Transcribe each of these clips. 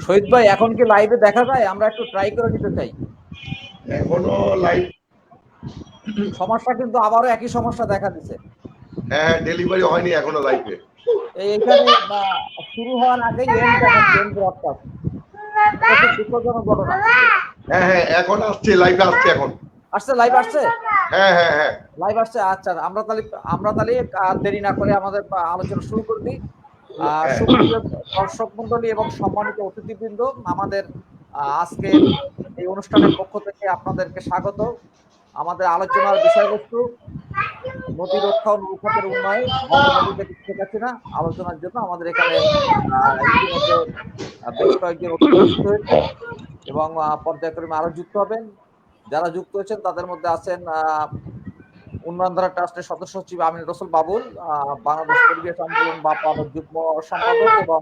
শহীদ ভাই, এখন কি লাইভে দেখা যায়? আমরা একটু ট্রাই করে নিতে চাই। এখনো লাইভ সমস্যা কিন্তু আবারও একই সমস্যা দেখা দিচ্ছে। হ্যাঁ, ডেলিভারি হয়নি এখনো লাইভে। এইখানে শুরু হওয়ার আগেই এন্ড দেখাচ্ছে, এন্ড ব্রডকাস্ট। এটা খুব দুঃখজনক ঘটনা। হ্যাঁ হ্যাঁ, এখন আসছে, লাইভে আসছে, এখন আসছে, লাইভ আসছে। হ্যাঁ হ্যাঁ হ্যাঁ, লাইভ আসছে। আচ্ছা, আমরা তাহলে আর দেরি না করে আমাদের আলোচনা শুরু করে দিই। সুপ্রিয় দর্শক মন্ডলী এবং সম্মানিত অতিথিবৃন্দ, আমাদের আজকে এই অনুষ্ঠানের পক্ষ থেকে আপনাদেরকে স্বাগত। আমাদের আলোচনার বিষয়বস্তু নদী রক্ষা ও নৌখাতের উন্নয়ন, বঙ্গবন্ধু থেকে শেখ হাসিনা। আলোচনার জন্য আমাদের এখানে ইতিমধ্যে বেশ কয়েকজন অতিথি হয়েছে এবং পর্যায়ক্রমে আরো যুক্ত হবেন। যারা যুক্ত হয়েছেন তাদের মধ্যে আছেন উন্নয়নধারা ট্রাস্টের সদস্য সচিব আমিন রসুল বাবুল, বাংলাদেশ পরিবেশ আন্দোলন বাপানোর যুগ্ম সম্পাদক এবং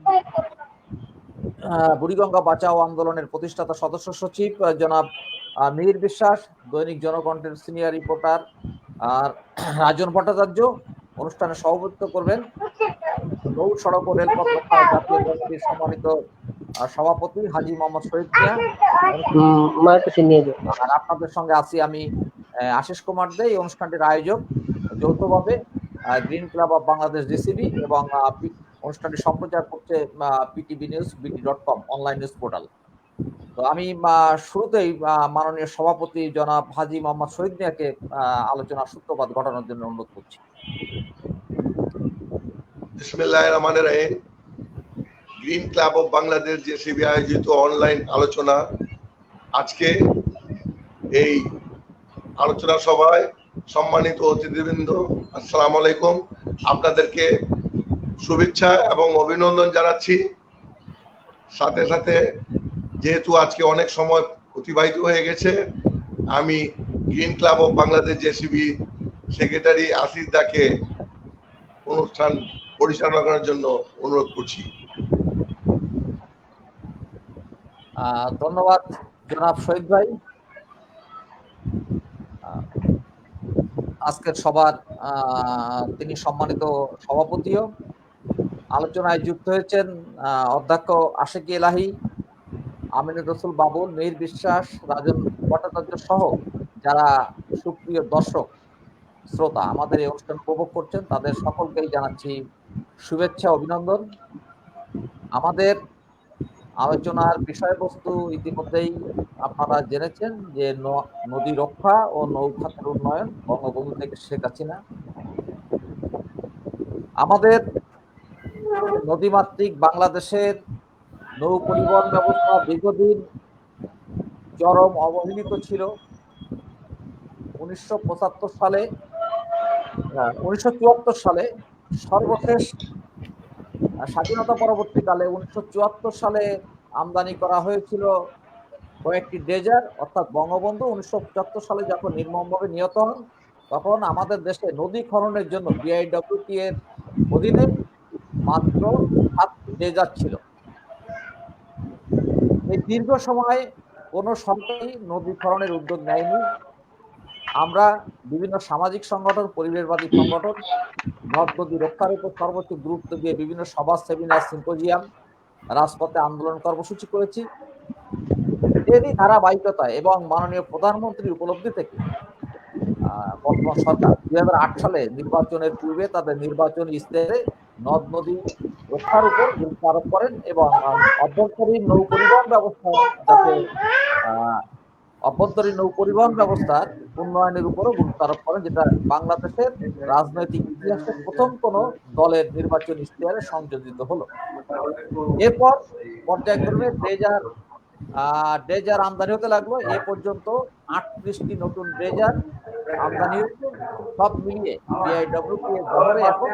বুড়িগঙ্গা বাঁচাও আন্দোলনের প্রতিষ্ঠাতা সদস্য সচিব জনাব মিহির বিশ্বাস, দৈনিক জনকণ্ঠের সিনিয়র রিপোর্টার আর রাজন ভট্টাচার্য। অনুষ্ঠানে সভাপতিত্ব করবেন নৌ সড়ক ও রেলপথ রক্ষা জাতীয় কমিটির সম্মানিত সভাপতি হাজী মোহাম্মদ শহীদ মিয়া। আর আপনাদের সঙ্গে আছি আমি আশিস কুমার দে। এই অনুষ্ঠানটির আয়োজক যৌথভাবে green club of Bangladesh DCB এবং অনুষ্ঠানটি সম্প্রচার করছে পিটিভি নিউজ বিটি.কম অনলাইন নিউজ পোর্টাল। তো আমি শুরুতেই মাননীয় সভাপতি জনাব হাজী মোহাম্মদ শহীদ মিয়াকে আলোচনার সূত্রপাত ঘটানোর জন্য অনুরোধ করছি। বিসমিল্লাহির রহমানির রহিম। Green club of Bangladesh JCB আয়োজিত অনলাইন আলোচনা, আজকে এই আলোচনা সভায় সম্মানিত অতিথিবৃন্দ, আসসালামু আলাইকুম। আপনাদেরকে শুভেচ্ছা এবং অভিনন্দন জানাচ্ছি। সাথে সাথে যেহেতু আজকে অনেক সময় অতিবাহিত হয়ে গেছে, আমি green club of Bangladesh JCB secretary Asif দাকে অনুষ্ঠান পরিচালনা করার জন্য অনুরোধ করছি। ধন্যবাদ জনাব শহীদ ভাই। আজকের সবার তিনি সম্মানিত সভাপতিও। আলোচনায় যুক্ত হয়েছেন অধ্যক্ষ আশিক এলাহি, আমিনুর রসুল বাবুল, মিহির বিশ্বাস, রাজন ভট্টাচার্য সহ যারা সুপ্রিয় দর্শক শ্রোতা আমাদের এই অনুষ্ঠান উপভোগ করছেন, তাদের সকলকেই জানাচ্ছি শুভেচ্ছা, অভিনন্দন। আমাদের আলোচনার বিষয়বস্তু ইতিমধ্যেই আপনারা জেনেছেন যে নদী রক্ষা ও নৌখাতের উন্নয়ন, বঙ্গবন্ধু থেকে শেখ হাসিনা। আমাদের নদীমাতৃক বাংলাদেশের নৌ পরিবহন ব্যবস্থা দীর্ঘদিন চরম অবহেলিত ছিল। 1974 সালে সর্বশেষ স্বাধীনতা পরবর্তীকালে 1974 সালে আমদানি করা হয়েছিল কয়েকটি ড্রেজার, অর্থাৎ বঙ্গবন্ধু 1975 সালে যখন নির্মমভাবে নিহত হন, তখন আমাদের দেশে নদী খননের জন্য বিআইডব্লিউটি এর অধীনে মাত্র 7টি ড্রেজার ছিল। এই দীর্ঘ সময় কোনো সরকারই নদী খননের উদ্যোগ নেয়নি। আমরা বিভিন্ন সামাজিক সংগঠন, পরিবেশবাদী সংগঠন নদ নদী রক্ষার উপর সর্বোচ্চ গুরুত্ব দিয়ে বিভিন্ন সভা, সেমিনার, সিম্পোজিয়াম, রাজপথে আন্দোলন কর্মসূচি করেছি। এরই ধারাবাহিকতায় এবং মাননীয় প্রধানমন্ত্রীর উপলব্ধি থেকে বর্তমান সরকার 2008 সালে নির্বাচনের পূর্বে তাদের নির্বাচনী ইশতেহারে নদ নদী রক্ষার উপর গুরুত্ব আরোপ করেন এবং অভ্যন্তরীণ নৌ পরিবহন ব্যবস্থা যাতে অভ্যন্তরীণ নৌ পরিবহন ব্যবস্থার উন্নয়নের উপরও গুরুত্ব আরোপ করেন, যেটা বাংলাদেশের রাজনৈতিক ইতিহাসে প্রথম কোনো দলের নির্বাচনী ইশতেহারে সংযোজিত হলো। এরপর পর্যায়ক্রমে ড্রেজার আমদানি হতে লাগলো। এ পর্যন্ত 38টি নতুন ড্রেজার আমদানি হয়েছে। সব মিলিয়ে বিআইডব্লিউটি এর বহরে এখন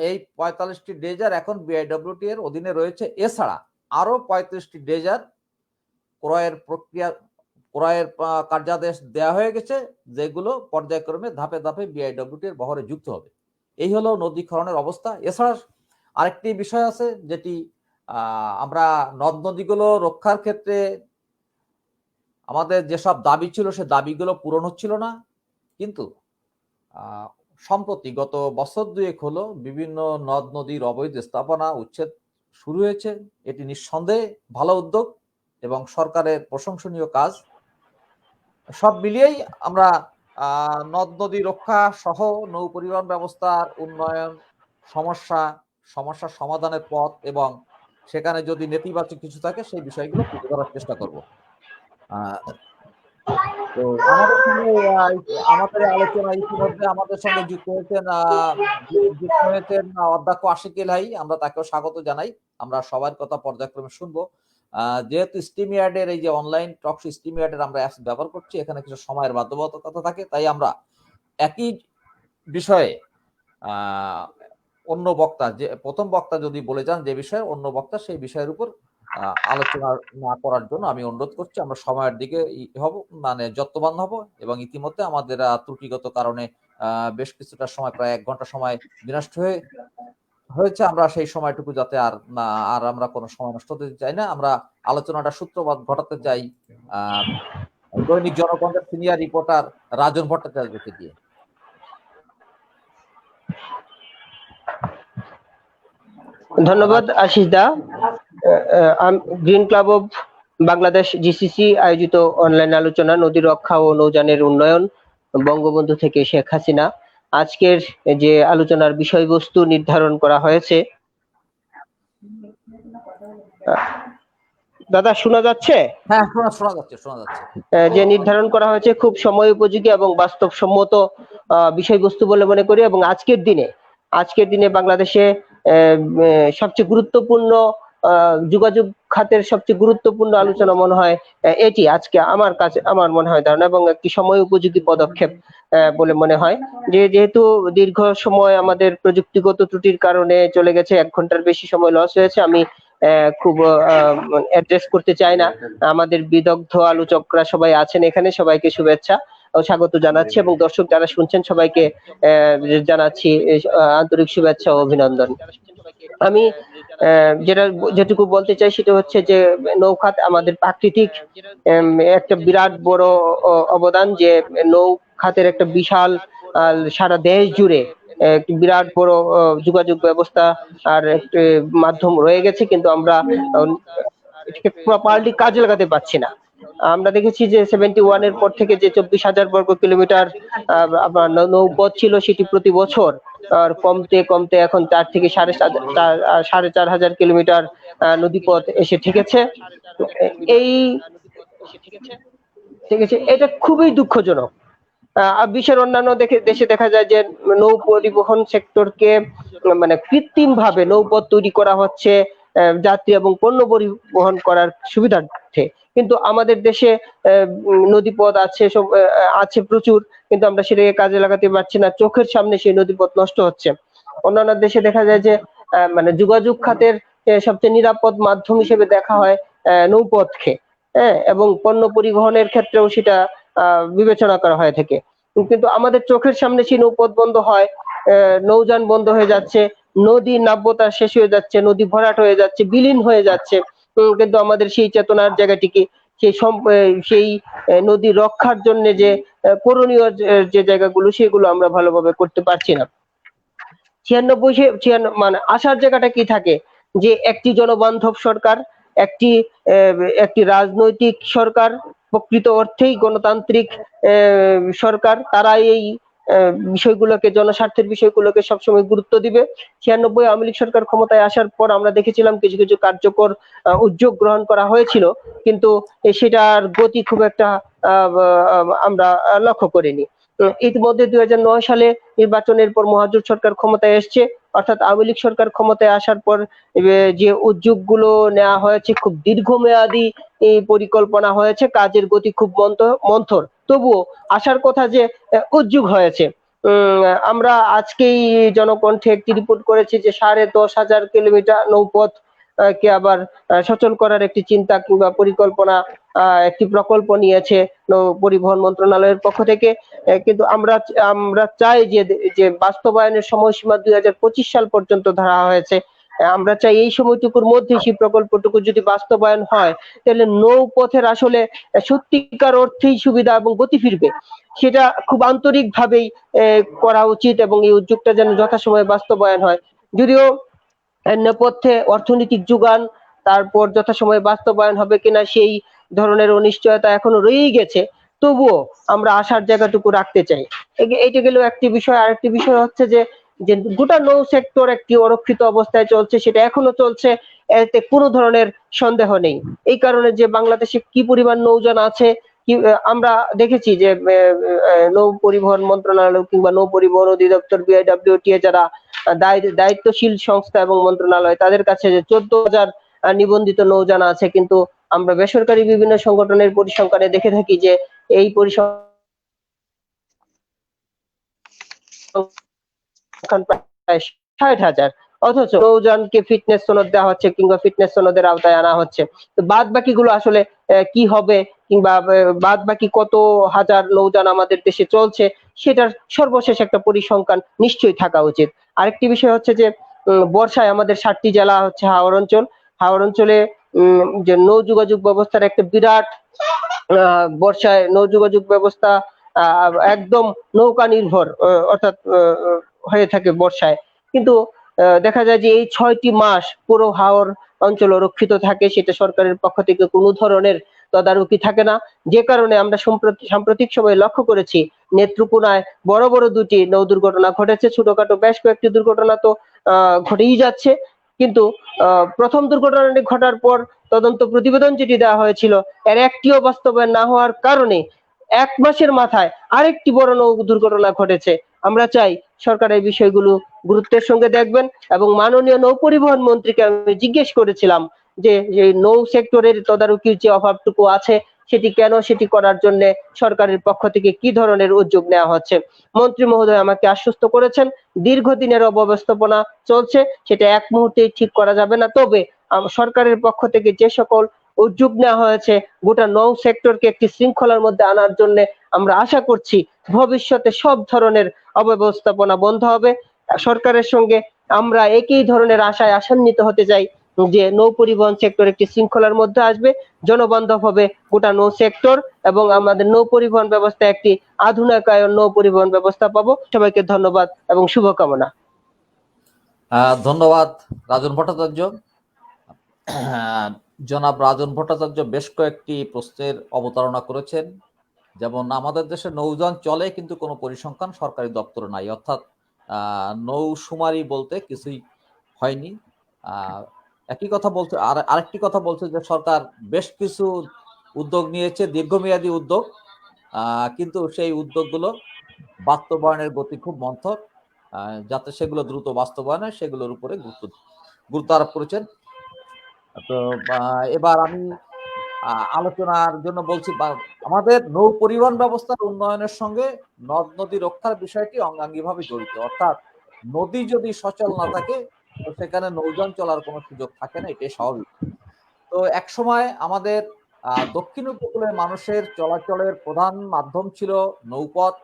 এই 45টি ড্রেজার এখন বিআইডব্লিউটি এর অধীনে রয়েছে। এছাড়া আরো 35টি ড্রেজার ক্রয়ের কার্যাদেশ দেওয়া হয়ে গেছে, যেগুলো পর্যায়ক্রমে ধাপে ধাপে বিআইডব্লিউটির বহরে যুক্ত হবে। এই হলো নদী খননের অবস্থা। এছাড়া আরেকটি বিষয় আছে, যেটি আমরা নদ নদীগুলো রক্ষার ক্ষেত্রে আমাদের যেসব দাবি ছিল, সে দাবিগুলো পূরণ হচ্ছিল না। কিন্তু সম্প্রতি গত বছর দুয়েক হলো বিভিন্ন নদ নদীর অবৈধ স্থাপনা উচ্ছেদ শুরু হয়েছে। এটি নিঃসন্দেহে ভালো উদ্যোগ এবং সরকারের প্রশংসনীয় কাজ। সব মিলিয়েই আমরা নদ নদী রক্ষা সহ নৌ পরিবহন ব্যবস্থার উন্নয়ন, সমস্যার সমাধানের পথ এবং সেখানে যদি নেতিবাচক কিছু থাকে সেই বিষয়গুলো তুলে ধরার চেষ্টা করব। তো আমাদের আলোচনা ইতিমধ্যে আমাদের সঙ্গে যুক্ত হয়েছেন অধ্যক্ষ আশিক এলহাই। আমরা তাকেও স্বাগত জানাই। আমরা সবার কথা পর্যায়ক্রমে শুনবো। যেহেতু স্টিমিয়ার্ডের এই যে অনলাইন টকশো স্টিমিয়ার্ডের আমরা অ্যাপস ব্যবহার করছি, এখানে কিছু সময়ের বাধ্যবাধকতা থাকে, তাই আমরা একই বিষয়ে অন্য বক্তা, যে প্রথম বক্তা যদি বলে যান যে বিষয়ে, অন্য বক্তা সেই বিষয়ের উপর আলোচনা না করার জন্য আমি অনুরোধ করছি। আমরা সময়ের দিকে হব, মানে যত্নবান হব। এবং ইতিমধ্যে আমাদের ত্রুটিগত কারণে বেশ কিছুটা সময়, প্রায় 1 ঘন্টা সময় বিনষ্ট হয়েছে। আমরা সেই সময়টুকু যাতে আর আমরা কোনো সময় নষ্ট করতে চাই না। আমরা আলোচনাটা সূত্রপাত ঘটাতে চাই দৈনিক জনকণ্ঠের সিনিয়র রিপোর্টার রাজন ভট্টাচার্যকে দিয়ে। ধন্যবাদ Ashis da. Green club of Bangladesh GCC আয়োজিত অনলাইন আলোচনা নদী রক্ষা ও নৌযানের উন্নয়ন, বঙ্গবন্ধু থেকে শেখ হাসিনা। আজকের যে আলোচনার বিষয়বস্তু নির্ধারণ করা হয়েছে, দাদা শোনা যাচ্ছে? হ্যাঁ, শোনা যাচ্ছে। যে নির্ধারণ করা হয়েছে খুব সময় উপযোগী এবং বাস্তবসম্মত বিষয়বস্তু বলে মনে করি। এবং আজকের দিনে বাংলাদেশে সবচেয়ে গুরুত্বপূর্ণ যোগাযোগ খাতের সবচেয়ে গুরুত্বপূর্ণ আলোচনা মনে হয় এটি আজকে আমার মনে হয় ধারণা, এবং একটি সময় উপযোগী পদক্ষেপ বলে মনে হয়। যেহেতু দীর্ঘ সময় আমাদের প্রযুক্তিগত ত্রুটির কারণে চলে গেছে, 1 ঘন্টার বেশি সময় লস হয়েছে। আমি খুব অ্যাড্রেস করতে চাই না। আমাদের বিদগ্ধ আলোচকরা সবাই আছেন এখানে, সবাইকে শুভেচ্ছা ও স্বাগত জানাচ্ছি, এবং দর্শক যারা শুনছেন সবাইকে জানাচ্ছি আন্তরিক শুভেচ্ছা ও অভিনন্দন। আমি যেটুকু বলতে চাই সেটা হচ্ছে যে নৌখাত আমাদের প্রাকৃতিক একটা বিরাট বড় অবদান, যে নৌ খাতের একটা বিশাল সারা দেশ জুড়ে একটি বিরাট বড় যোগাযোগ ব্যবস্থা আর একটি মাধ্যম রয়ে গেছে, কিন্তু আমরা এটাকে প্রপারলি কাজে লাগাতে পারছি না। আমরা দেখেছি যে 71 এর পর থেকে যে 24,000 বর্গ কিলোমিটার নৌপথ ছিল, সেটি প্রতি বছর কমতে কমতে এখন 4 থেকে 4,500 কিলোমিটার নদীপথ এসে ঠেকেছে। এটা খুবই দুঃখজনক। বিশ্বের অন্যান্য দেশে দেখা যায় যে নৌ পরিবহন সেক্টরকে মানে কৃত্রিম ভাবে নৌপথ তৈরি করা হচ্ছে যাত্রী এবং পণ্য পরিবহন করার সুবিধার্থে, কিন্তু আমাদের দেশে নদীপথ আছে প্রচুর, কিন্তু আমরা সেটাকে কাজে লাগাতে পারছি না। চোখের সামনে সেই নদীপথ নষ্ট হচ্ছে। অন্যান্য দেশে দেখা যায় যে মানে যোগাযোগ খাতের সবচেয়ে নিরাপদ মাধ্যম হিসেবে দেখা হয় নৌপথকে, এবং পণ্য পরিবহনের ক্ষেত্রেও সেটা বিবেচনা করা হয়ে থাকে। কিন্তু আমাদের চোখের সামনে সেই নৌপথ বন্ধ হয়, নৌযান বন্ধ হয়ে যাচ্ছে, নদী নাব্যতা শেষ হয়ে যাচ্ছে, নদী ভরাট হয়ে যাচ্ছে, বিলীন হয়ে যাচ্ছে, কিন্তু আমাদের সেই চেতনার জায়গাটিকে, সেই নদী রক্ষার জন্য যে করণীয় যে জায়গাগুলো, সেগুলো আমরা ভালোভাবে করতে পারছি না। 96 মানে আসার জায়গাটা কি থাকে, যে একটি জনবান্ধব সরকার, একটি রাজনৈতিক সরকার, প্রকৃত অর্থেই গণতান্ত্রিক সরকার, তারা এই বিষয়গুলোকে, জনস্বার্থের বিষয়গুলোকে সবসময় গুরুত্ব দিবে। 96 আওয়ামী লীগ সরকার ক্ষমতায় আসার পর আমরা দেখেছিলাম কিছু কিছু কার্যকর উদ্যোগ গ্রহণ করা হয়েছিল, কিন্তু সেটার গতি খুব একটা আমরা লক্ষ্য করিনি। ইতিমধ্যে 2009 সালে নির্বাচনের পর মহাজোট সরকার ক্ষমতায় এসছে, অর্থাৎ আওয়ামী লীগ সরকার ক্ষমতায় আসার পর যে উদ্যোগগুলো নেওয়া হয়েছে খুব দীর্ঘমেয়াদী পরিকল্পনা হয়েছে, কাজের গতি খুব মন্থর, তবুও আসার কথা যে উদ্যোগ হয়েছে। আমরা আজকেই জনকণ্ঠে একটি রিপোর্ট করেছি যে 10,500 কিলোমিটার নৌপথ কে আবার সচল করার একটি চিন্তা কিংবা পরিকল্পনা, একটি প্রকল্প নিয়েছে নৌ পরিবহন মন্ত্রণালয়ের পক্ষ থেকে। কিন্তু আমরা আমরা চাই যে যে বাস্তবায়নের সময়সীমা 2025 সাল পর্যন্ত ধরা হয়েছে। আমরা চাই এই সময়টুকুর মধ্যে সেই প্রকল্পটুকু যদি বাস্তবায়ন হয়, তাহলে নৌপথের আসলে সত্যিকার অর্থেই সুবিধা এবং গতি ফিরবে। সেটা খুব আন্তরিক ভাবেই করা উচিত এবং এই উদ্যোগটা যেন যথাসময়ে বাস্তবায়ন হয়। যদিও নেপথ্যে অর্থনৈতিক যোগান, তারপর যথাসময়ে বাস্তবায়ন হবে কিনা সেই ধরনের অনিশ্চয়তা এখনো রয়েই গেছে, তবুও আমরা আশার জায়গাটুকু রাখতে চাই। এইটা গেল একটি বিষয়। আরেকটি বিষয় হচ্ছে যে যে গোটা নৌ সেক্টর একটি অরক্ষিত অবস্থায় চলছে, সেটা এখনো চলছে, এতে কোনো ধরনের সন্দেহ নেই। এই কারণে যে বাংলাদেশে কি পরিমাণ নৌযান আছে, আমরা দেখেছি যে নৌ পরিবহন মন্ত্রণালয় কিংবা নৌ পরিবহন অধিদপ্তর বিআইডব্লিউটিএ যারা দায়িত্বশীল সংস্থা এবং মন্ত্রণালয়, তাদের কাছে যে 14,000 নিবন্ধিত নৌযান আছে, কিন্তু আমরা বেসরকারি বিভিন্ন সংগঠনের পরিসংখ্যানে দেখে থাকি যে এই পরিসংখ্যান প্রায় 60,000, অথচ নৌযানকে ফিটনেস সনদ দেওয়া হচ্ছে কিংবা ফিটনেস সনদের আওতায় আনা হচ্ছে। তো বাদ বাকিগুলো আসলে কি হবে, কিংবা বাদ বাকি কত হাজার নৌযান আমাদের দেশে চলছে, সেটার সর্বশেষ একটা পরিসংখ্যান নিশ্চয়ই থাকা উচিত। আরেকটি বিষয় হচ্ছে যে বর্ষায় আমাদের 7টি জেলা হচ্ছে হাওর অঞ্চল। হাওর অঞ্চলে যে নৌ যোগাযোগ ব্যবস্থার একটা বিরাট, বর্ষায় নৌ যোগাযোগ ব্যবস্থা একদম নৌকা নির্ভর অর্থাৎ হয়ে থাকে বর্ষায়। কিন্তু দেখা যায় যে এই 6টি মাস পুরো হাওর অঞ্চল রক্ষিত থাকে, সেটা সরকারের পক্ষ থেকে কোনো ধরনের তদারকি থাকে না। যে কারণে আমরা সাম্প্রতিক সময়ে লক্ষ্য করেছি নেত্রকোনায় বড় বড় 2টি নৌ দুর্ঘটনা ঘটেছে, ছোটখাটো বেশ কয়েকটি দুর্ঘটনা তো ঘটেই যাচ্ছে। কিন্তু প্রথম দুর্ঘটনাটি ঘটার পর তদন্ত প্রতিবেদন যেটি দেওয়া হয়েছিল, এর একটিও বাস্তবায়ন না হওয়ার কারণে 1 মাসের মাথায় আরেকটি বড় নৌ দুর্ঘটনা ঘটেছে। আমরা চাই সরকার এই বিষয়গুলো গুরুত্বের সঙ্গে দেখবেন। এবং মাননীয় নৌ পরিবহন মন্ত্রীকে আমি জিজ্ঞেস করেছিলাম যে নৌ সেক্টরের তদারকির যে অভাবটুকু আছে সেটি কেন, সেটি করার জন্য সরকারের পক্ষ থেকে কি ধরনের উদ্যোগ নেওয়া হচ্ছে। মন্ত্রী মহোদয় আমাকে আশ্বস্ত করেছেন দীর্ঘদিনের অব্যবস্থাপনা চলছে, সেটা এক মুহূর্তেই ঠিক করা যাবে না। তবে সরকারের পক্ষ থেকে যে সকল উদ্যোগ নেওয়া হয়েছে গোটা নৌ সেক্টরকে একটি শৃঙ্খলার মধ্যে আনার জন্য, আমরা আশা করছি ভবিষ্যতে সব ধরনের অব্যবস্থাপনা বন্ধ হবে। সরকারের সঙ্গে আমরা একই ধরনের আশায় আশান্বিত হতে চাই যে নৌ পরিবহন সেক্টর একটি শৃঙ্খলার মধ্যে আসবে, জনবান্ধব হবে গোটা নৌ সেক্টর, এবং আমাদের নৌ পরিবহন ব্যবস্থা একটি আধুনিকায়ন নৌ পরিবহন ব্যবস্থা পাবো। সবাইকে ধন্যবাদ এবং শুভকামনা। ধন্যবাদ রাজন ভট্টাচার্য। জনাব রাজন ভট্টাচার্য বেশ কয়েকটি প্রশ্নের অবতারণা করেছেন। যেমন আমাদের দেশে নৌযান চলে কিন্তু কোনো পরিসংখ্যান সরকারি দপ্তরে নাই, অর্থাৎ নৌশুমারি বলতে কিছুই হয়নি। একই কথা বলছে, আরেকটি কথা বলছে যে সরকার বেশ কিছু উদ্যোগ নিয়েছে, দীর্ঘমেয়াদী উদ্যোগ, কিন্তু সেই উদ্যোগগুলো বাস্তবায়নের গতি খুব মন্থর, যাতে সেগুলো দ্রুত বাস্তবায়ন হয় সেগুলোর উপরে গুরুত্ব আরোপ করেছেন। তো এবার আমি আলোচনার জন্য বলছি, আমাদের নৌ পরিবহন ব্যবস্থার উন্নয়নের সঙ্গে নদ নদী রক্ষার বিষয়টি অঙ্গাঙ্গিভাবে জড়িত। অর্থাৎ নদী যদি সচল না থাকে তো সেখানে নৌযান চলার কোনো সুযোগ থাকে না, এটাই স্বাভাবিক। তো এক সময় আমাদের দক্ষিণ উপকূলের মানুষের চলাচলের প্রধান মাধ্যম ছিল নৌপথ,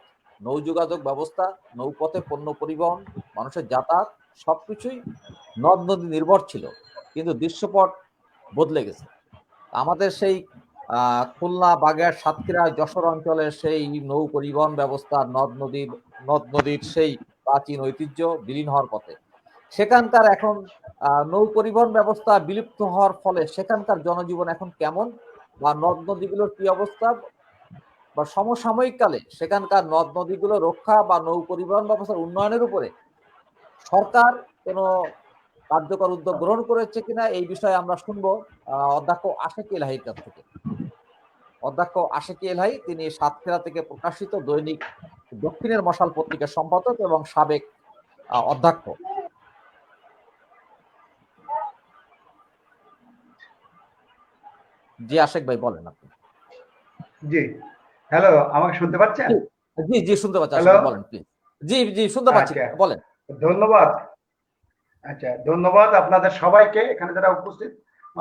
নৌ যোগাযোগ ব্যবস্থা, নৌপথে পণ্য পরিবহন, মানুষের যাতায়াত সবকিছুই নদ নদী নির্ভর ছিল। কিন্তু দৃশ্যপট বদলে গেছে। আমাদের সেই খুলনা, বাগেরহাট, সাতক্ষীরা, যশোর অঞ্চলের সেই নৌ পরিবহন ব্যবস্থা নদ নদীর সেই প্রাচীন ঐতিহ্য বিলীন হওয়ার পথে। সেখানকার এখন নৌ পরিবহন ব্যবস্থা বিলুপ্ত হওয়ার ফলে সেখানকার জনজীবন এখন কেমন, বা নদ নদীগুলোর কি অবস্থা, বা সমসাময়িক কালে সেখানকার নদ নদীগুলো রক্ষা বা নৌ পরিবহন ব্যবস্থার উন্নয়নের উপরে সরকার কোনো কার্যকর উদ্যোগ গ্রহণ করেছে কিনা, এই বিষয়ে আমরা শুনবো অধ্যক্ষ আশিক এলাহীর কাছ থেকে। অধ্যক্ষ আশিক এলাহী, তিনি সাতক্ষীরা থেকে প্রকাশিত দৈনিক দক্ষিণের মশাল পত্রিকার সম্পাদক এবং সাবেক অধ্যক্ষ। জি আশিক ভাই বলেন আপনি। জি, হ্যালো, আমাকে শুনতে পাচ্ছেন? জি জি শুনতে পাচ্ছি, হ্যালো, বলেন প্লিজ। জি জি শুনতে পাচ্ছি, আচ্ছা, বলেন। ধন্যবাদ। আচ্ছা, ধন্যবাদ আপনাদের সবাইকে, এখানে যারা উপস্থিত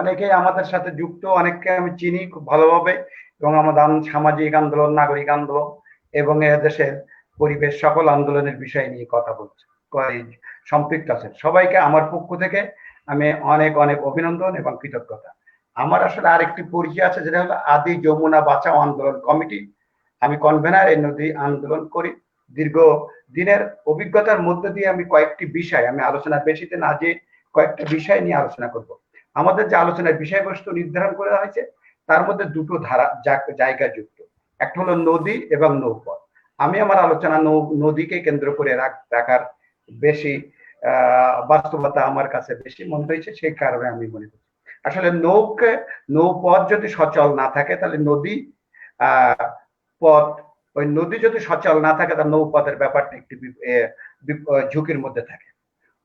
অনেকেই আমাদের সাথে যুক্ত, অনেককে আমি চিনি খুব ভালোভাবে, এবং আমাদের সামাজিক আন্দোলন, নাগরিক আন্দোলন এবং দেশের পরিবেশ সকল আন্দোলনের বিষয় নিয়ে কথা বলছে, সম্পৃক্ত আছেন। সবাইকে আমার পক্ষ থেকে আমি অনেক অনেক অভিনন্দন এবং কৃতজ্ঞতা। আমার আসলে আরেকটি পরিচয় আছে, যেটা হলো আদি যমুনা বাঁচাও আন্দোলন কমিটি। আমি কনভেনার এই নদী আন্দোলন করি। দীর্ঘ দিনের অভিজ্ঞতার মধ্যে দিয়ে আমি কয়েকটি বিষয়, আমি আলোচনা বেশিতে না যে কয়েকটা বিষয় নিয়ে আলোচনা করব। আমাদের যে আলোচনার বিষয়বস্তু নির্ধারণ করা হয়েছে তার মধ্যে দুটো ধারা জায়গা যুক্ত, একটা হলো নদী এবং নৌপথ। আমি আমার আলোচনা নদীকে কেন্দ্র করে রাখার বেশি বাস্তবতা আমার কাছে বেশি মনে হয়েছে, সেই কারণে আমি মনে করছি আসলে নৌপথ যদি সচল না থাকে তাহলে নদী পথ, ওই নদী যদি সচল না থাকে তার নৌপথের ব্যাপারটা একটি ঝুঁকির মধ্যে থাকে।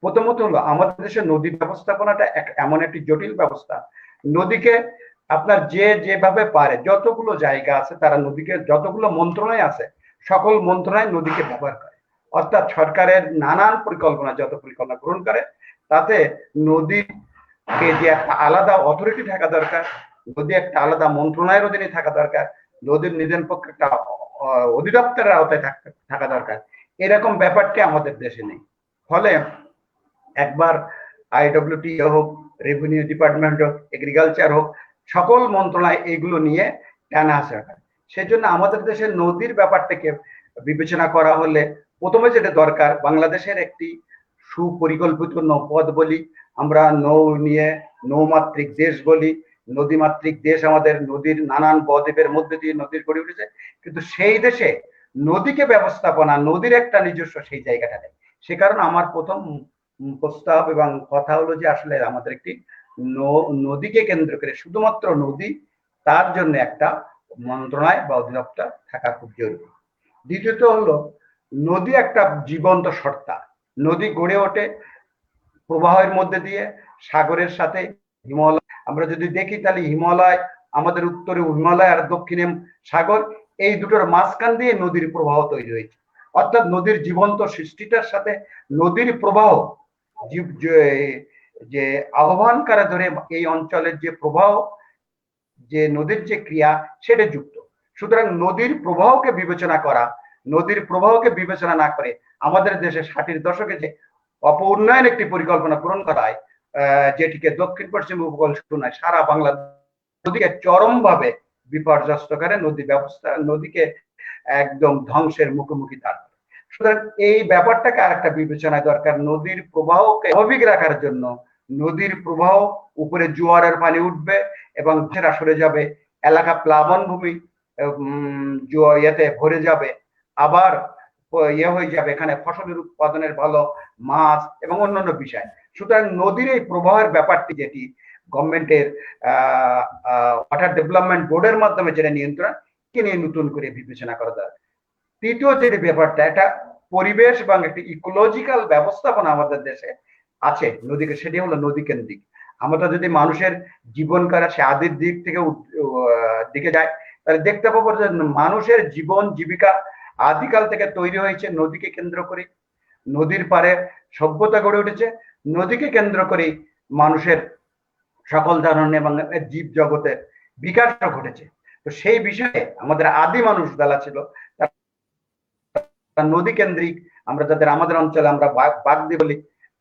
প্রথমত হলো আমাদের দেশের নদী ব্যবস্থাপনাটা এমন একটি জটিল ব্যবস্থা। নদীকে আপনার যেভাবে পারে, যতগুলো জায়গা আছে তারা নদীকে, যতগুলো মন্ত্রণালয় আছে সকল মন্ত্রণালয় নদীকে ব্যবহার করে, অর্থাৎ সরকারের নানান পরিকল্পনা, যত পরিকল্পনা গ্রহণ করে তাতে নদীকে যে একটা আলাদা অথরিটি থাকা দরকার, নদী একটা আলাদা মন্ত্রণালয়ের অধীনে থাকা দরকার, নদীর নিজের পক্ষে একটা অধিদপ্তরের আওতায় থাকা দরকার, এরকম ব্যাপারটি আমাদের দেশে নেই। ফলে একবার আইডব্লিউটি হোক, রেভিনিউ ডিপার্টমেন্ট হোক, এগ্রিকালচার হোক, সকল মন্ত্রণালয় এইগুলো নিয়ে টানা আসে। সেই জন্য আমাদের দেশের নদীর ব্যাপারটাকে বিবেচনা করা হলে প্রথমে যেটা দরকার, বাংলাদেশের একটি সুপরিকল্পিত নৌপথ বলি আমরা, নৌমাতৃক দেশ বলি, নদীমাতৃক দেশ আমাদের, নদীর নানান বদ্বীপের মধ্যে দিয়ে নদীর গড়ে উঠেছে, কিন্তু সেই দেশে নদীকে ব্যবস্থাপনা, নদীর একটা নিজস্ব সেই জায়গাটা নেই। সে কারণে আমার প্রথম প্রস্তাব এবং কথা হলো যে আসলে আমাদের একটি নদীকে কেন্দ্র করে শুধুমাত্র নদী, তার জন্য একটা মন্ত্রণালয় বা অধিদপ্তর থাকা খুব জরুরি। দ্বিতীয়ত হলো নদী একটা জীবন্ত সত্তা। নদী গড়ে ওঠে প্রবাহের মধ্যে দিয়ে, সাগরের সাথে। হিমালয় আমরা যদি দেখি তাহলে হিমালয় আমাদের উত্তরে হিমালয় আর দক্ষিণে সাগর, এই দুটোর মাঝখান দিয়ে নদীর প্রবাহ তৈরি হয়েছে। অর্থাৎ নদীর জীবন্ত সৃষ্টিটার সাথে নদীর প্রবাহ যে আহ্বান করে ধরে এই অঞ্চলের যে প্রবাহ, যে নদীর যে ক্রিয়া, সেটা যুক্ত। সুতরাং নদীর প্রবাহকে বিবেচনা করা, নদীর প্রবাহকে বিবেচনা না করে আমাদের দেশে 60-এর দশকে যে উন্নয়ন একটি পরিকল্পনা পূরণ করা হয়, যেটিকে দক্ষিণ পশ্চিম উপকূল শোনায়, সারা বাংলাদেশ নদীকে চরম ভাবে বিপর্যস্ত করে, নদী ব্যবস্থা, নদীকে একদম ধ্বংসের মুখোমুখি দাঁড়। সুতরাং এই ব্যাপারটাকে আরেকটা বিবেচনায় দরকার, নদীর প্রবাহকে স্বাভাবিক রাখার জন্য। নদীর প্রবাহ, উপরে জোয়ারের পানি উঠবে এবং সেটা সরে যাবে, এলাকা প্লাবন ভূমি ইয়েতে ভরে যাবে, আবার হয়ে যাবে, এখানে ফসলের উৎপাদনের ভালো, মাছ এবং অন্যান্য বিষয়। সুতরাং নদীর এই প্রবাহের ব্যাপারটি, যেটি গভর্নমেন্টের ওয়াটার ডেভেলপমেন্ট বোর্ডের মাধ্যমে যেটা নিয়ন্ত্রণ, কে নিয়ে নতুন করে বিবেচনা করা দরকার। তৃতীয় যে ব্যাপারটা, একটা পরিবেশ এবং একটা ইকোলজিক্যাল ব্যবস্থাপনা আমাদের দেশে আছে নদীকে, সেটি হলো নদী কেন্দ্রিক। আমরা যদি মানুষের জীবন করা সে আদির দিক থেকে দিকে যায়, তাহলে দেখতে পাবো যে মানুষের জীবন জীবিকা আদিকাল থেকে তৈরি হয়েছে নদীকে কেন্দ্র করে। নদীর পারে সভ্যতা গড়ে উঠেছে, নদীকে কেন্দ্র করে মানুষের সকল ধরনের এবং জীব জগতের বিকাশ ঘটেছে। তো সেই বিষয়ে আমাদের আদি মানুষ বেলা ছিল নদী কেন্দ্রিক। আমরা যাদের আমাদের অঞ্চলে আমরা বাগদি বলি,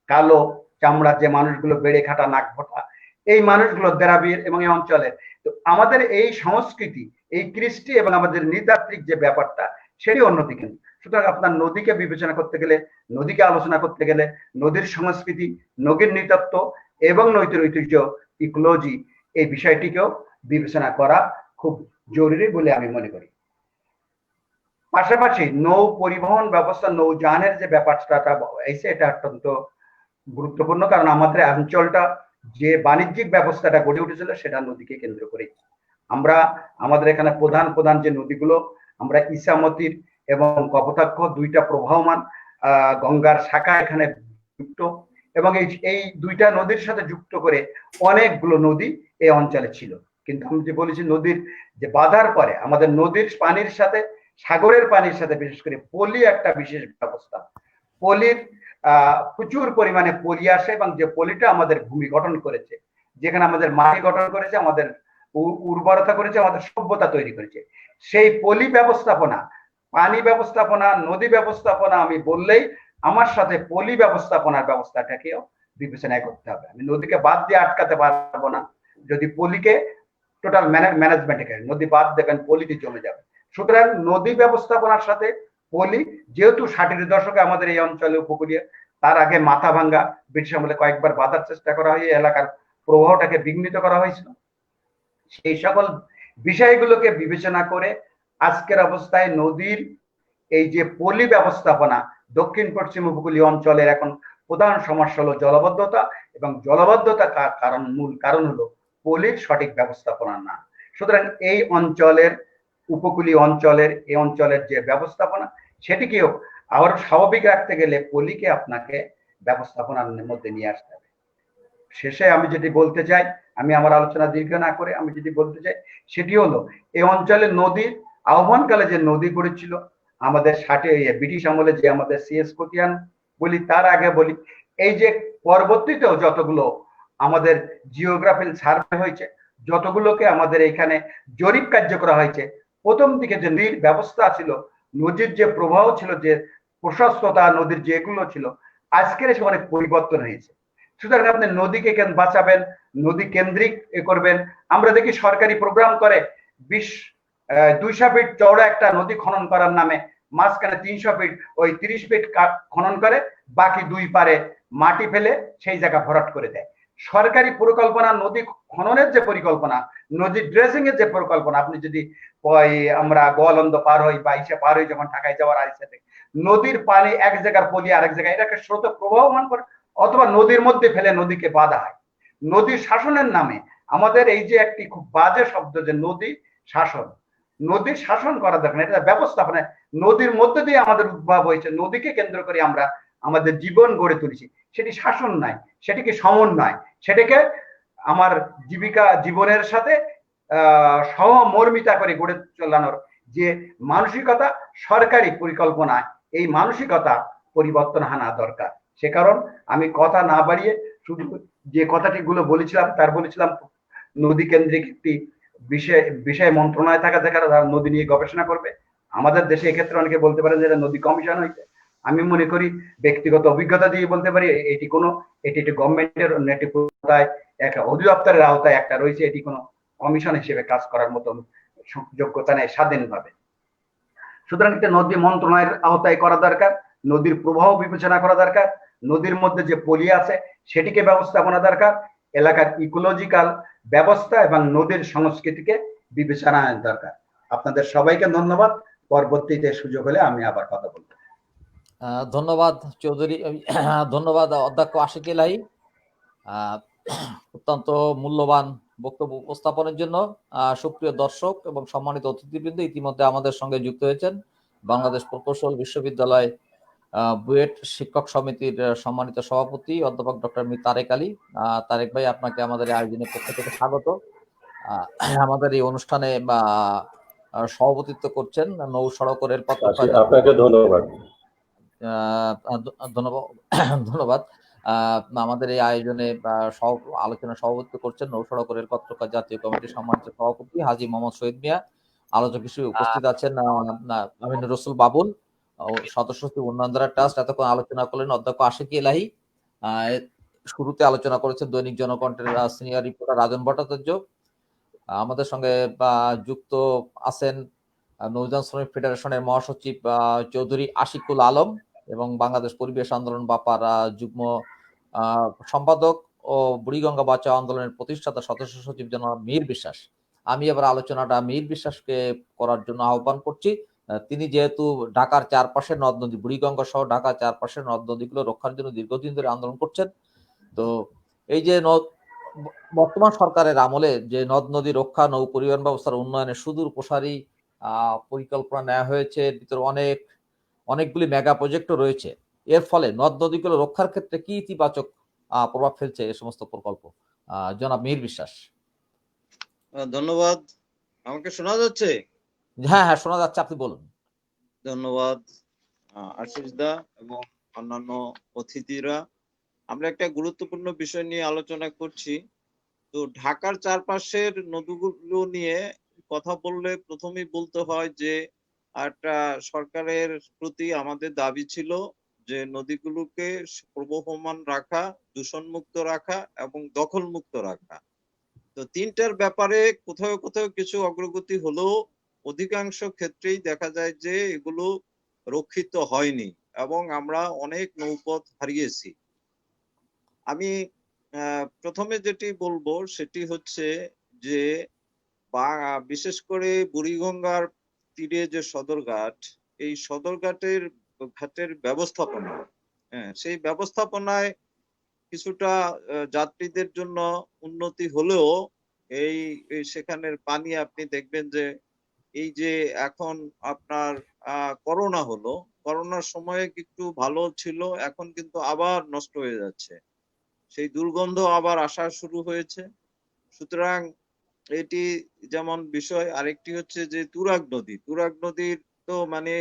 কালো চামড়ার যে মানুষগুলো, বেড়ে খাটা, নাক ভোটা, এই মানুষগুলো দ্রাবিড় এবং এই অঞ্চলে। তো আমাদের এই সংস্কৃতি, এই কৃষ্টি এবং আমাদের নৃতাত্ত্বিক যে ব্যাপারটা, সেটি অন্যদিকে। সুতরাং আপনার নদীকে বিবেচনা করতে গেলে, নদীকে আলোচনা করতে গেলে, নদীর সংস্কৃতি, নদীর নৃতত্ব এবং নৈতিক ঐতিহ্য, ইকোলজি, এই বিষয়টিকেও বিবেচনা করা খুব জরুরি বলে আমি মনে করি। পাশাপাশি নৌ পরিবহন ব্যবস্থা, নৌযানের যে ব্যাপারটা এসে, এটা অত্যন্ত গুরুত্বপূর্ণ, কারণ আমাদের অঞ্চলটা যে বাণিজ্যিক ব্যবস্থাটা গড়ে উঠেছিল সেটা নদীকে কেন্দ্র করে। আমরা আমাদের এখানে প্রধান প্রধান যে নদীগুলো, আমরা ইসামতির এবং কপোতাক্ষ দুইটা প্রবাহমান গঙ্গার শাখা এখানে যুক্ত, এবং এই দুইটা নদীর সাথে যুক্ত করে অনেকগুলো নদী এই অঞ্চলে ছিল। কিন্তু আমি যে বলেছি, নদীর যে বাধার পরে আমাদের নদীর পানির সাথে, সাগরের পানির সাথে বিশেষ করে পলি একটা বিশেষ ব্যবস্থা। পলির প্রচুর পরিমাণে পলি আসে, এবং যে পলিটা আমাদের ভূমি গঠন করেছে, যেখানে আমাদের মাটি গঠন করেছে, আমাদের উর্বরতা করেছে, আমাদের সভ্যতা তৈরি করেছে, সেই পলি ব্যবস্থাপনা, পানি ব্যবস্থাপনা, নদী ব্যবস্থাপনা আমি বললেই আমার সাথে পলি ব্যবস্থাপনার ব্যবস্থাটাকেও বিবেচনায় করতে হবে। আমি নদীকে বাদ দিয়ে আটকাতে পারবো না। যদি পলিকে টোটাল ম্যানেজমেন্টে নদী বাদ দেবেন, পলিতে জমে যাবে। সুতরাং নদী ব্যবস্থাপনার সাথে পলি, যেহেতু 60-এর দশকে আমাদের এই অঞ্চলে উপকূলীয়, তার আগে মাথা ভাঙ্গা ব্রিটিশ আমলে কয়েকবার বাঁধার চেষ্টা করা হয়, এলাকার প্রবাহটাকে বিঘ্নিত করা হয়েছিল। সেই সকল বিষয়গুলোকে বিবেচনা করে আজকের অবস্থায় নদীর এই যে পলি ব্যবস্থাপনা, দক্ষিণ পশ্চিম উপকূলীয় অঞ্চলের এখন প্রধান সমস্যা হলো জলবদ্ধতা, এবং জলবদ্ধতা মূল কারণ হলো পলির সঠিক ব্যবস্থাপনা না। সুতরাং এই অঞ্চলের, উপকূলীয় অঞ্চলের, এই অঞ্চলের যে ব্যবস্থাপনা, সেটিকেও আবার স্বাভাবিক রাখতে গেলে পলিকে আপনাকে ব্যবস্থাপনার মধ্যে নিয়ে আসতে হবে। শেষে আমি যেটি বলতে চাই, আমি আমার আলোচনা দীর্ঘ না করে আমি যেটি বলতে চাই সেটি হলো, এই অঞ্চলে নদীর আহ্বানকালে যে নদী গড়েছিল আমাদের 60-এ ব্রিটিশ আমলে, যে আমাদের সিএস কোটিয়ান বলি, তার আগে বলি, এই যে পরবর্তীতেও যতগুলো আমাদের জিওগ্রাফিক্যাল সার্ভে হয়েছে, যতগুলোকে আমাদের এখানে জরিপ কার্য করা হয়েছে, প্রথম দিকে যে নদীর ব্যবস্থা ছিল, নদীর যে প্রবাহ ছিল, যে প্রশস্ততা নদীর যেগুলো ছিল, আজকের এসে অনেক পরিবর্তন হয়েছে। সুতরাং আপনি নদীকে কেন বাঁচাবেন, নদী কেন্দ্রিক করবেন। আমরা দেখি সরকারি প্রোগ্রাম করে 200 ফিট চওড়া একটা নদী খনন করার নামে মাঝখানে 300 ফিট, ওই 30 ফিট খনন করে, বাকি 2 পারে মাটি ফেলে সেই জায়গা ভরাট করে দেয়। সরকারি পরিকল্পনা, নদী খননের যে পরিকল্পনা, নদী ড্রেসিং এর যে পরিকল্পনা, আপনি যদি আমরা গোয়ালন্দ পার হই বা ইসে পার হই, যখন ঢাকায় যাওয়ার আইসাতে, নদীর পানি এক জায়গার পলি আরেক জায়গায়, এটাকে স্রোত প্রবাহমান করে, অথবা নদীর মধ্যে ফেলে নদীকে বাধা হয়। নদী শাসনের নামে আমাদের এই যে একটি খুব বাজে শব্দ, যে নদী শাসন, নদীর শাসন করা দরকার, এটা ব্যবস্থাপনা। নদীর মধ্যে দিয়ে আমাদের উদ্ভব হয়েছে, নদীকে কেন্দ্র করে আমরা আমাদের জীবন গড়ে তুলেছি, সেটি শাসন নয়, সেটিকে সমন্বয়, সেটাকে আমার জীবনের সাথে সহমর্মিতা করে গড়ে চলানোর যে মানসিকতা, সরকারি পরিকল্পনায় এই মানসিকতা পরিবর্তন আনা দরকার। সে কারণ আমি কথা না বাড়িয়ে শুধু যে কথাটিগুলো বলেছিলাম, তার বলেছিলাম নদী কেন্দ্রিক একটি বিষয় মন্ত্রণালয় থাকা, যারা নদী নিয়ে গবেষণা করবে। আমাদের দেশে এক্ষেত্রে অনেকে বলতে পারে যে নদী কমিশন হয়েছে। আমি মনে করি, ব্যক্তিগত অভিজ্ঞতা দিয়ে বলতে পারি, এটি একটি গভর্নমেন্টের একটা অধিদপ্তরের আওতায় একটা রয়েছে, এটি কোনো কমিশন হিসেবে কাজ করার মতন যোগ্যতা নেই স্বাধীনভাবে। সুতরাং এটা নদী মন্ত্রণালয়ের আওতায় করা দরকার, নদীর প্রবাহ বিবেচনা করা দরকার, নদীর মধ্যে যে পলি আছে সেটিকে ব্যবস্থাপনা দরকার, এলাকার ইকোলজিক্যাল ব্যবস্থা এবং নদীর সংস্কৃতিকে বিবেচনা দরকার। আপনাদের সবাইকে ধন্যবাদ। পরবর্তীতে সুযোগ হলে আমি আবার কথা বলবো। ধন্যবাদ চৌধুরী, ধন্যবাদ অধ্যক্ষ আশিক এলাহি, অত্যন্ত মূল্যবান বক্তব্য উপস্থাপনের জন্য। সুপ্রিয় দর্শক এবং সম্মানিত অতিথিবৃন্দ, ইতিমধ্যে আমাদের সঙ্গে যুক্ত হয়েছেন বাংলাদেশ প্রকৌশল বিশ্ববিদ্যালয় বুয়েট শিক্ষক সমিতির সম্মানিত সভাপতি অধ্যাপক ডক্টর মীর তারেক আলী। তারেক ভাই, আপনাকে আমাদের আয়োজনের পক্ষ থেকে স্বাগত। আমাদের এই অনুষ্ঠানে সভাপতিত্ব করছেন নৌ সড়ক রেলপথ। আপনাকে ধন্যবাদ। ধন্যবাদ। আমাদের এই আয়োজনে আলোচনা সভাপতিত্ব করছেন নৌ সড়ক রেলপথ জাতীয় কমিটির সম্মানিত সভাপতি হাজী মোহাম্মদ শহীদ মিয়া। আলোচক হিসেবে উপস্থিত আছেন আমিনুর রসুল বাবুল, সদস্য সচিব উন্নয়ন ধারা ট্রাস্ট। এতক্ষণ আলোচনা করলেন অধ্যক্ষ আশিক এলাহি। শুরুতে আলোচনা করেছেন দৈনিক জনকণ্ঠের সিনিয়র রিপোর্টার রাজন ভট্টাচার্য। আমাদের সঙ্গে যুক্ত আছেন নৌযান শ্রমিক ফেডারেশনের মহাসচিব চৌধুরী আশিকুল আলম এবং বাংলাদেশ পরিবেশ আন্দোলন বাপার যুগ্ম সম্পাদক ও বুড়িগঙ্গা বাঁচাও আন্দোলনের প্রতিষ্ঠাতা সদস্য সচিব জনাব মীর বিশ্বাস। আমি এবার আলোচনাটা মীর বিশ্বাসকে করার জন্য আহ্বান করছি। তিনি যেহেতু ঢাকার চারপাশের নদ নদী, বুড়িগঙ্গা সহ ঢাকার চারপাশের নদ নদীগুলো রক্ষার জন্য দীর্ঘদিন ধরে আন্দোলন করছেন। তো এই যে বর্তমান সরকারের আমলে যে নদ নদী রক্ষা, নৌ পরিবহন ব্যবস্থার উন্নয়নের সুদূর প্রসারী পরিকল্পনা নেওয়া হয়েছে, এর ভিতরে অনেকগুলি মেগা প্রজেক্টও রয়েছে। এর ফলে নদ নদীগুলো রক্ষার ক্ষেত্রে কি ইতিবাচক প্রভাব ফেলছে এই সমস্ত প্রকল্প? জনাব মীর বিশ্বাস। ধন্যবাদ। আমাকে শোনা যাচ্ছে? হ্যাঁ, শোনা যাচ্ছে, আপনি বলুন। ধন্যবাদ আশিস দা এবং অন্যান্য অতিথিরা, আমরা একটা গুরুত্বপূর্ণ বিষয় নিয়ে আলোচনা করছি। তো ঢাকার চারপাশের নদীগুলো নিয়ে কথা বললে প্রথমেই বলতে হয় যে একটা সরকারের প্রতি আমাদের দাবি ছিল যে নদীগুলোকে প্রবহমান রাখা, দূষণমুক্ত রাখা এবং দখলমুক্ত রাখা। তো তিনটার ব্যাপারে কোথাও কোথাও কিছু অগ্রগতি হলেও অধিকাংশ ক্ষেত্রেই দেখা যায় যে এগুলো রক্ষিত হয়নি এবং আমরা অনেক নৌপথ হারিয়েছি। আমি প্রথমে যেটি বলবো সেটি হচ্ছে যে বিশেষ করে বুড়িগঙ্গার তীরে যে সদরঘাট, এই সদরঘাটের ঘাটের ব্যবস্থাপনা, হ্যাঁ, সেই ব্যবস্থাপনায় কিছুটা যাত্রীদের জন্য উন্নতি হলেও এই সেখানের পানি আপনি দেখবেন যে এই যে এখন আপনার করোনা হলো, করোনার সময়ে একটু ভালো ছিল, এখন কিন্তু আবার নষ্ট হয়ে যাচ্ছে, সেই দুর্গন্ধ আবার আসা শুরু হয়েছে। সুতরাং এটি যেমন বিষয়, আরেকটি হচ্ছে যে তুরাগ নদী, তুরাগ নদীর তো মানে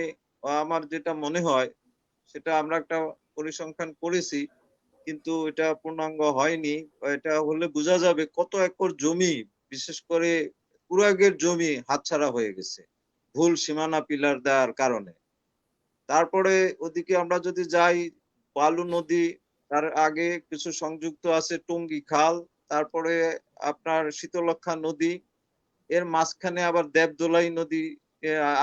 আমার যেটা মনে হয় সেটা আমরা একটা পরিসংখ্যান করেছি, কিন্তু এটা পূর্ণাঙ্গ হয়নি। এটা হলে বোঝা যাবে কত একর জমি, বিশেষ করে তুরাগের জমি হাতছাড়া হয়ে গেছে ভুল সীমানা পিলার দেওয়ার কারণে। তারপরে ওদিকে আমরা যদি যাই, বালু নদী, তার আগে কিছু সংযুক্ত আছে টঙ্গী খাল, তারপরে আপনার শীতলক্ষা নদী, এর মাঝখানে আবার দেবদোলাই নদী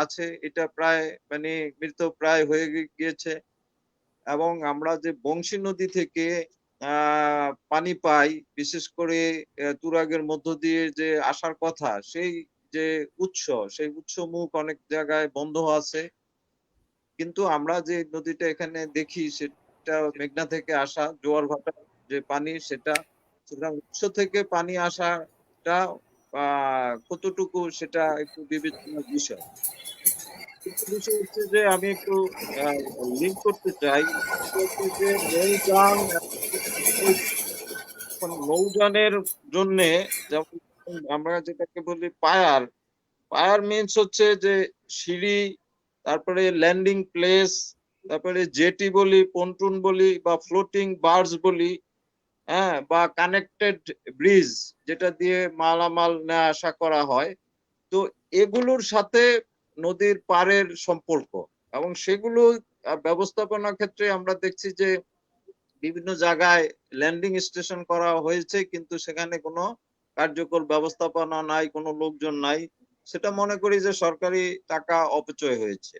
আছে, এটা প্রায় মানে মৃত প্রায় হয়ে গিয়েছে। এবং আমরা যে বংশী নদী থেকে পানি পাই, বিশেষ করে তুরাগের মধ্য দিয়ে যে আসার কথা, সেই যে উৎস, সেই উৎস মুখ অনেক জায়গায় বন্ধ আছে। কিন্তু আমরা যে নদীটা এখানে দেখি সেটা মেঘনা থেকে আসা জোয়ার ভাটার যে পানি, সেটা সুতরাং উৎস থেকে পানি আসাটা কতটুকু সেটা একটু বিবেচনার বিষয়। বিষয় হচ্ছে যে আমি একটু লিঙ্ক করতে চাই, সেটা হচ্ছে যে নৌযান, এখন নৌযানের জন্য যেমন আমরা যেটাকে বলি পায়ার, পায়ার মিনস হচ্ছে যে সিঁড়ি, তারপরে ল্যান্ডিং প্লেস, তারপরে জেটি বলি, পন্টুন বলি বা ফ্লোটিং বার্জ বলি, হ্যাঁ, বা কানেক্টেড ব্রিজ যেটা দিয়ে মালামাল নেওয়া আসা করা হয়। তো এগুলোর সাথে নদীর পাড়ের সম্পর্ক এবং সেগুলো ব্যবস্থাপনার ক্ষেত্রে আমরা দেখছি যে বিভিন্ন জায়গায় ল্যান্ডিং স্টেশন করা হয়েছে, কিন্তু সেখানে কোনো কার্যকর ব্যবস্থাপনা নাই, কোনো লোকজন নাই। সেটা মনে করি যে সরকারি টাকা অপচয় হয়েছে।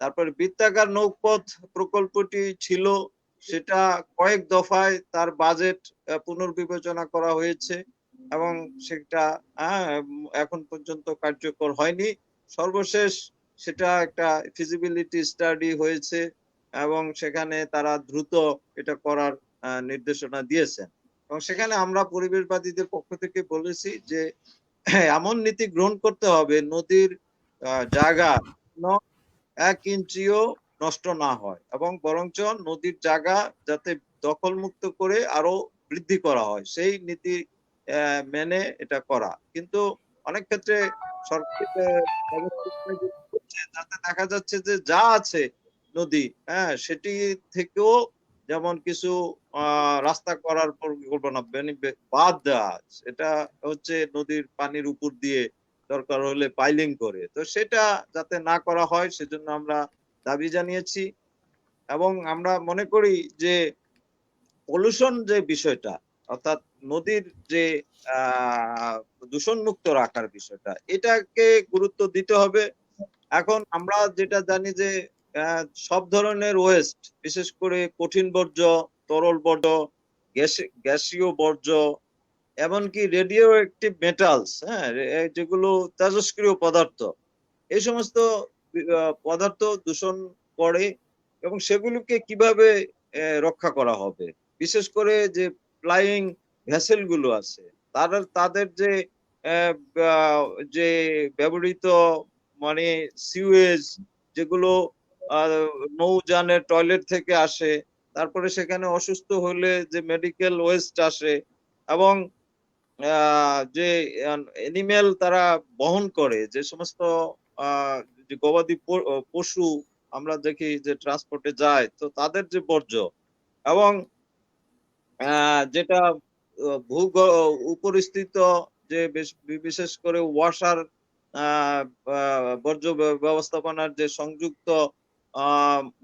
তারপর বৃত্তাকার নৌপথ প্রকল্পটি ছিল, সেটা কয়েক দফায় তার বাজেট পুনর্বিবেচনা করা হয়েছে এবং সেটা এখন পর্যন্ত কার্যকর হয়নি। সর্বশেষ সেটা একটা ফিজিবিলিটি স্টাডি হয়েছে এবং সেখানে তারা দ্রুত এটা করার নির্দেশনা দিয়েছেন এবং সেখানে আমরা পরিবেশবাদীদের পক্ষ থেকে বলেছি যে এমন নীতি গ্রহণ করতে হবে নদীর জায়গা 1 ইঞ্চিও নষ্ট না হয় এবং বরঞ্চ নদীর জায়গা যাতে দখলমুক্ত করে আরো বৃদ্ধি করা হয়, সেই নীতি মেনে এটা করা। কিন্তু অনেক ক্ষেত্রে সরকারি ব্যবস্থা করছে, যাতে দেখা যাচ্ছে যে যা আছে নদী, হ্যাঁ, সেটি থেকেও যেমন কিছু রাস্তা করার পরিকল্পনা বাদ দেওয়া, সেটা হচ্ছে নদীর পানির উপর দিয়ে দরকার হলে পাইলিং করে, তো সেটা যাতে না করা হয় সেজন্য আমরা দাবি জানিয়েছি। এবং আমরা মনে করি যে পলিউশন যে বিষয়টা, অর্থাৎ নদীর যে দূষণ মুক্ত রাখার বিষয়টা, এটাকে গুরুত্ব দিতে হবে। এখন আমরা যেটা জানি যে সব ধরনের ওয়েস্ট, বিশেষ করে কঠিন বর্জ্য, তরল বর্জ্য, গ্যাসীয় বর্জ্য, এমনকি রেডিও অ্যাক্টিভ মেটালস, হ্যাঁ, যেগুলো তেজস্ক্রিয় পদার্থ, এই সমস্ত পদার্থ দূষণ করে এবং সেগুলোকে কিভাবে রক্ষা করা হবে। বিশেষ করে যে ফ্লাইং ভেসেল গুলো আছে, তাদের যে যে ব্যবহৃত মানে সিউয়েজ, যেগুলো নৌযানের টয়লেট থেকে আসে, তারপরে সেখানে অসুস্থ হলে যে মেডিকেল ওয়েস্ট আসে এবং যে এনিমেল তারা বহন করে, যে সমস্ত যে গবাদি পশু আমরা দেখি যে ট্রান্সপোর্টে যায়, তো তাদের যে বর্জ্য এবং যেটা উপরিস্থিত যে বিশেষ করে ওয়াসার বর্জ্য ব্যবস্থাপনার যে সংযুক্ত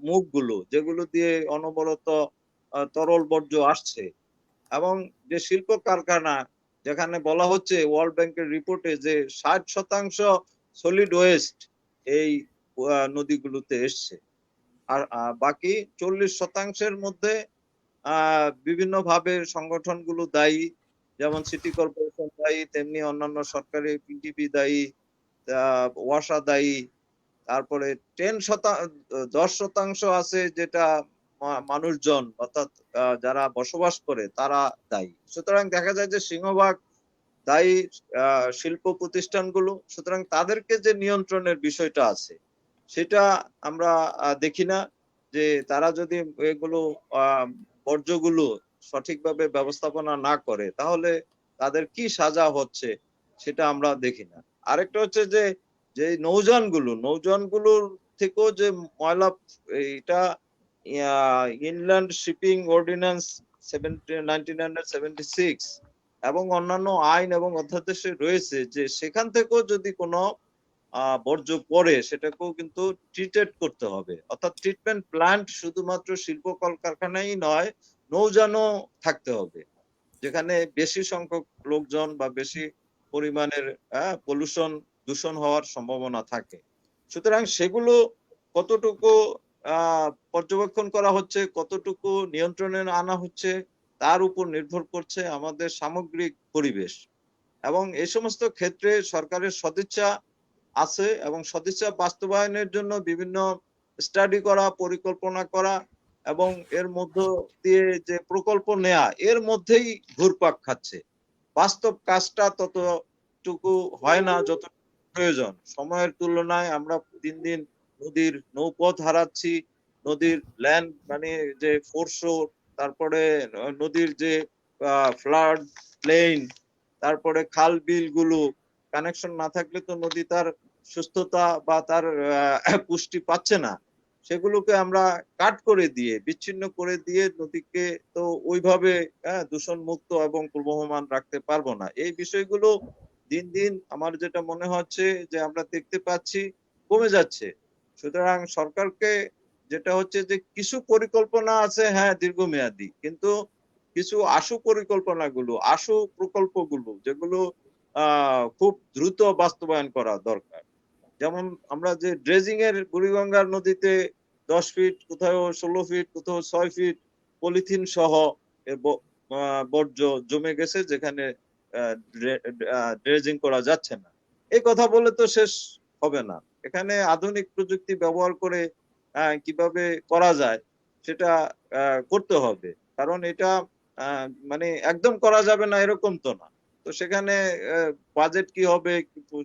মুখগুলো যেগুলো দিয়ে অনবরত তরল বর্জ্য আসছে, এবং যে শিল্প কারখানা যেখানে বলা হচ্ছে ওয়ার্ল্ড ব্যাংকের রিপোর্টে যে 60% সলিড ওয়েস্ট এই নদীগুলোতে এসছে, আর বাকি 40%-এর মধ্যে বিভিন্ন ভাবে সংগঠনগুলো দায়ী, যেমন সিটি কর্পোরেশন দায়ী, তেমনি অন্যান্য সরকারি পিডিপি দায়ী, ওয়াসা দায়ী, তারপরে 10% আছে যেটা মানুষজন অর্থাৎ যারা বসবাস করে তারা দায়ী। সুতরাং দেখা যায় যে সিংহভাগ দায়ী শিল্প প্রতিষ্ঠানগুলো। সুতরাং তাদেরকে যে নিয়ন্ত্রণের বিষয়টা আছে সেটা আমরা দেখি না, যে তারা যদি এগুলো বর্জ্যগুলো সঠিকভাবে ব্যবস্থাপনা না করে তাহলে তাদের কি সাজা হচ্ছে সেটা আমরা দেখি না। আরেকটা হচ্ছে যে যে নৌযানগুলোর থেকেও যে ময়লা, এটা ইনল্যান্ড শিপিং অর্ডিন্যান্স 1976 এবং অন্যান্য আইন এবং অধ্যাদেশে রয়েছে যে সেখান থেকেও যদি কোনো বর্জ্য পড়ে সেটাকেও কিন্তু ট্রিটেড করতে হবে, অর্থাৎ ট্রিটমেন্ট প্ল্যান্ট শুধুমাত্র শিল্প কলকারখানাই নয়, নৌযানও থাকতে হবে, যেখানে বেশি সংখ্যক লোকজন বা বেশি পরিমাণের দূষণ হওয়ার সম্ভাবনা থাকে। সুতরাং সেগুলো কতটুকু পর্যবেক্ষণ করা হচ্ছে, কতটুকু নিয়ন্ত্রণে আনা হচ্ছে, তার উপর নির্ভর করছে আমাদের সামগ্রিক পরিবেশ। এবং এই সমস্ত ক্ষেত্রে সরকারের সদিচ্ছা আছে এবং সদিচ্ছা বাস্তবায়নের জন্য বিভিন্ন স্টাডি করা, পরিকল্পনা করা এবং এর মধ্য দিয়ে যে প্রকল্প নেয়া, এর মধ্যেই ঘুরপাক খাচ্ছে। বাস্তব কাজটা ততটুকু হয় না যতটুকু প্রয়োজন। সময়ের তুলনায় আমরা দিন দিন নদীর নৌপথ হারাচ্ছি, নদীর ল্যান্ড মানে যে ফোরশো, তারপরে নদীর যে ফ্লাড প্লেন, তারপরে খাল বিল গুলো কানেকশন না থাকলে তো নদী তার সুস্থতা বা তার পুষ্টি পাচ্ছে না। সেগুলোকে আমরা কাট করে দিয়ে, বিচ্ছিন্ন করে দিয়ে নদীকে তো ওইভাবে দূষণ মুক্ত এবং প্রবহমান রাখতে পারবো না। এই বিষয়গুলো দিন দিন আমার যেটা মনে হচ্ছে যে আমরা দেখতে পাচ্ছি কমে যাচ্ছে। সুতরাং সরকারকে যেটা হচ্ছে যে কিছু পরিকল্পনা আছে, হ্যাঁ দীর্ঘমেয়াদী, কিন্তু কিছু আশু প্রকল্পগুলো যেগুলো খুব দ্রুত বাস্তবায়ন করা দরকার। যেমন আমরা যে ড্রেজিং এর বুড়িগঙ্গার নদীতে 10 ফিট, কোথাও 16 ফিট, কোথাও 6 ফিট পলিথিন সহ বর্জ্য জমে গেছে, যেখানে ড্রেজিং করা যাচ্ছে না। এই কথা বলে তো শেষ হবে না। এখানে আধুনিক প্রযুক্তি ব্যবহার করে কিভাবে করা যায় সেটা করতে হবে, কারণ এটা মানে একদম করা যাবে না এরকম তো না। তো সেখানে বাজেট কি হবে,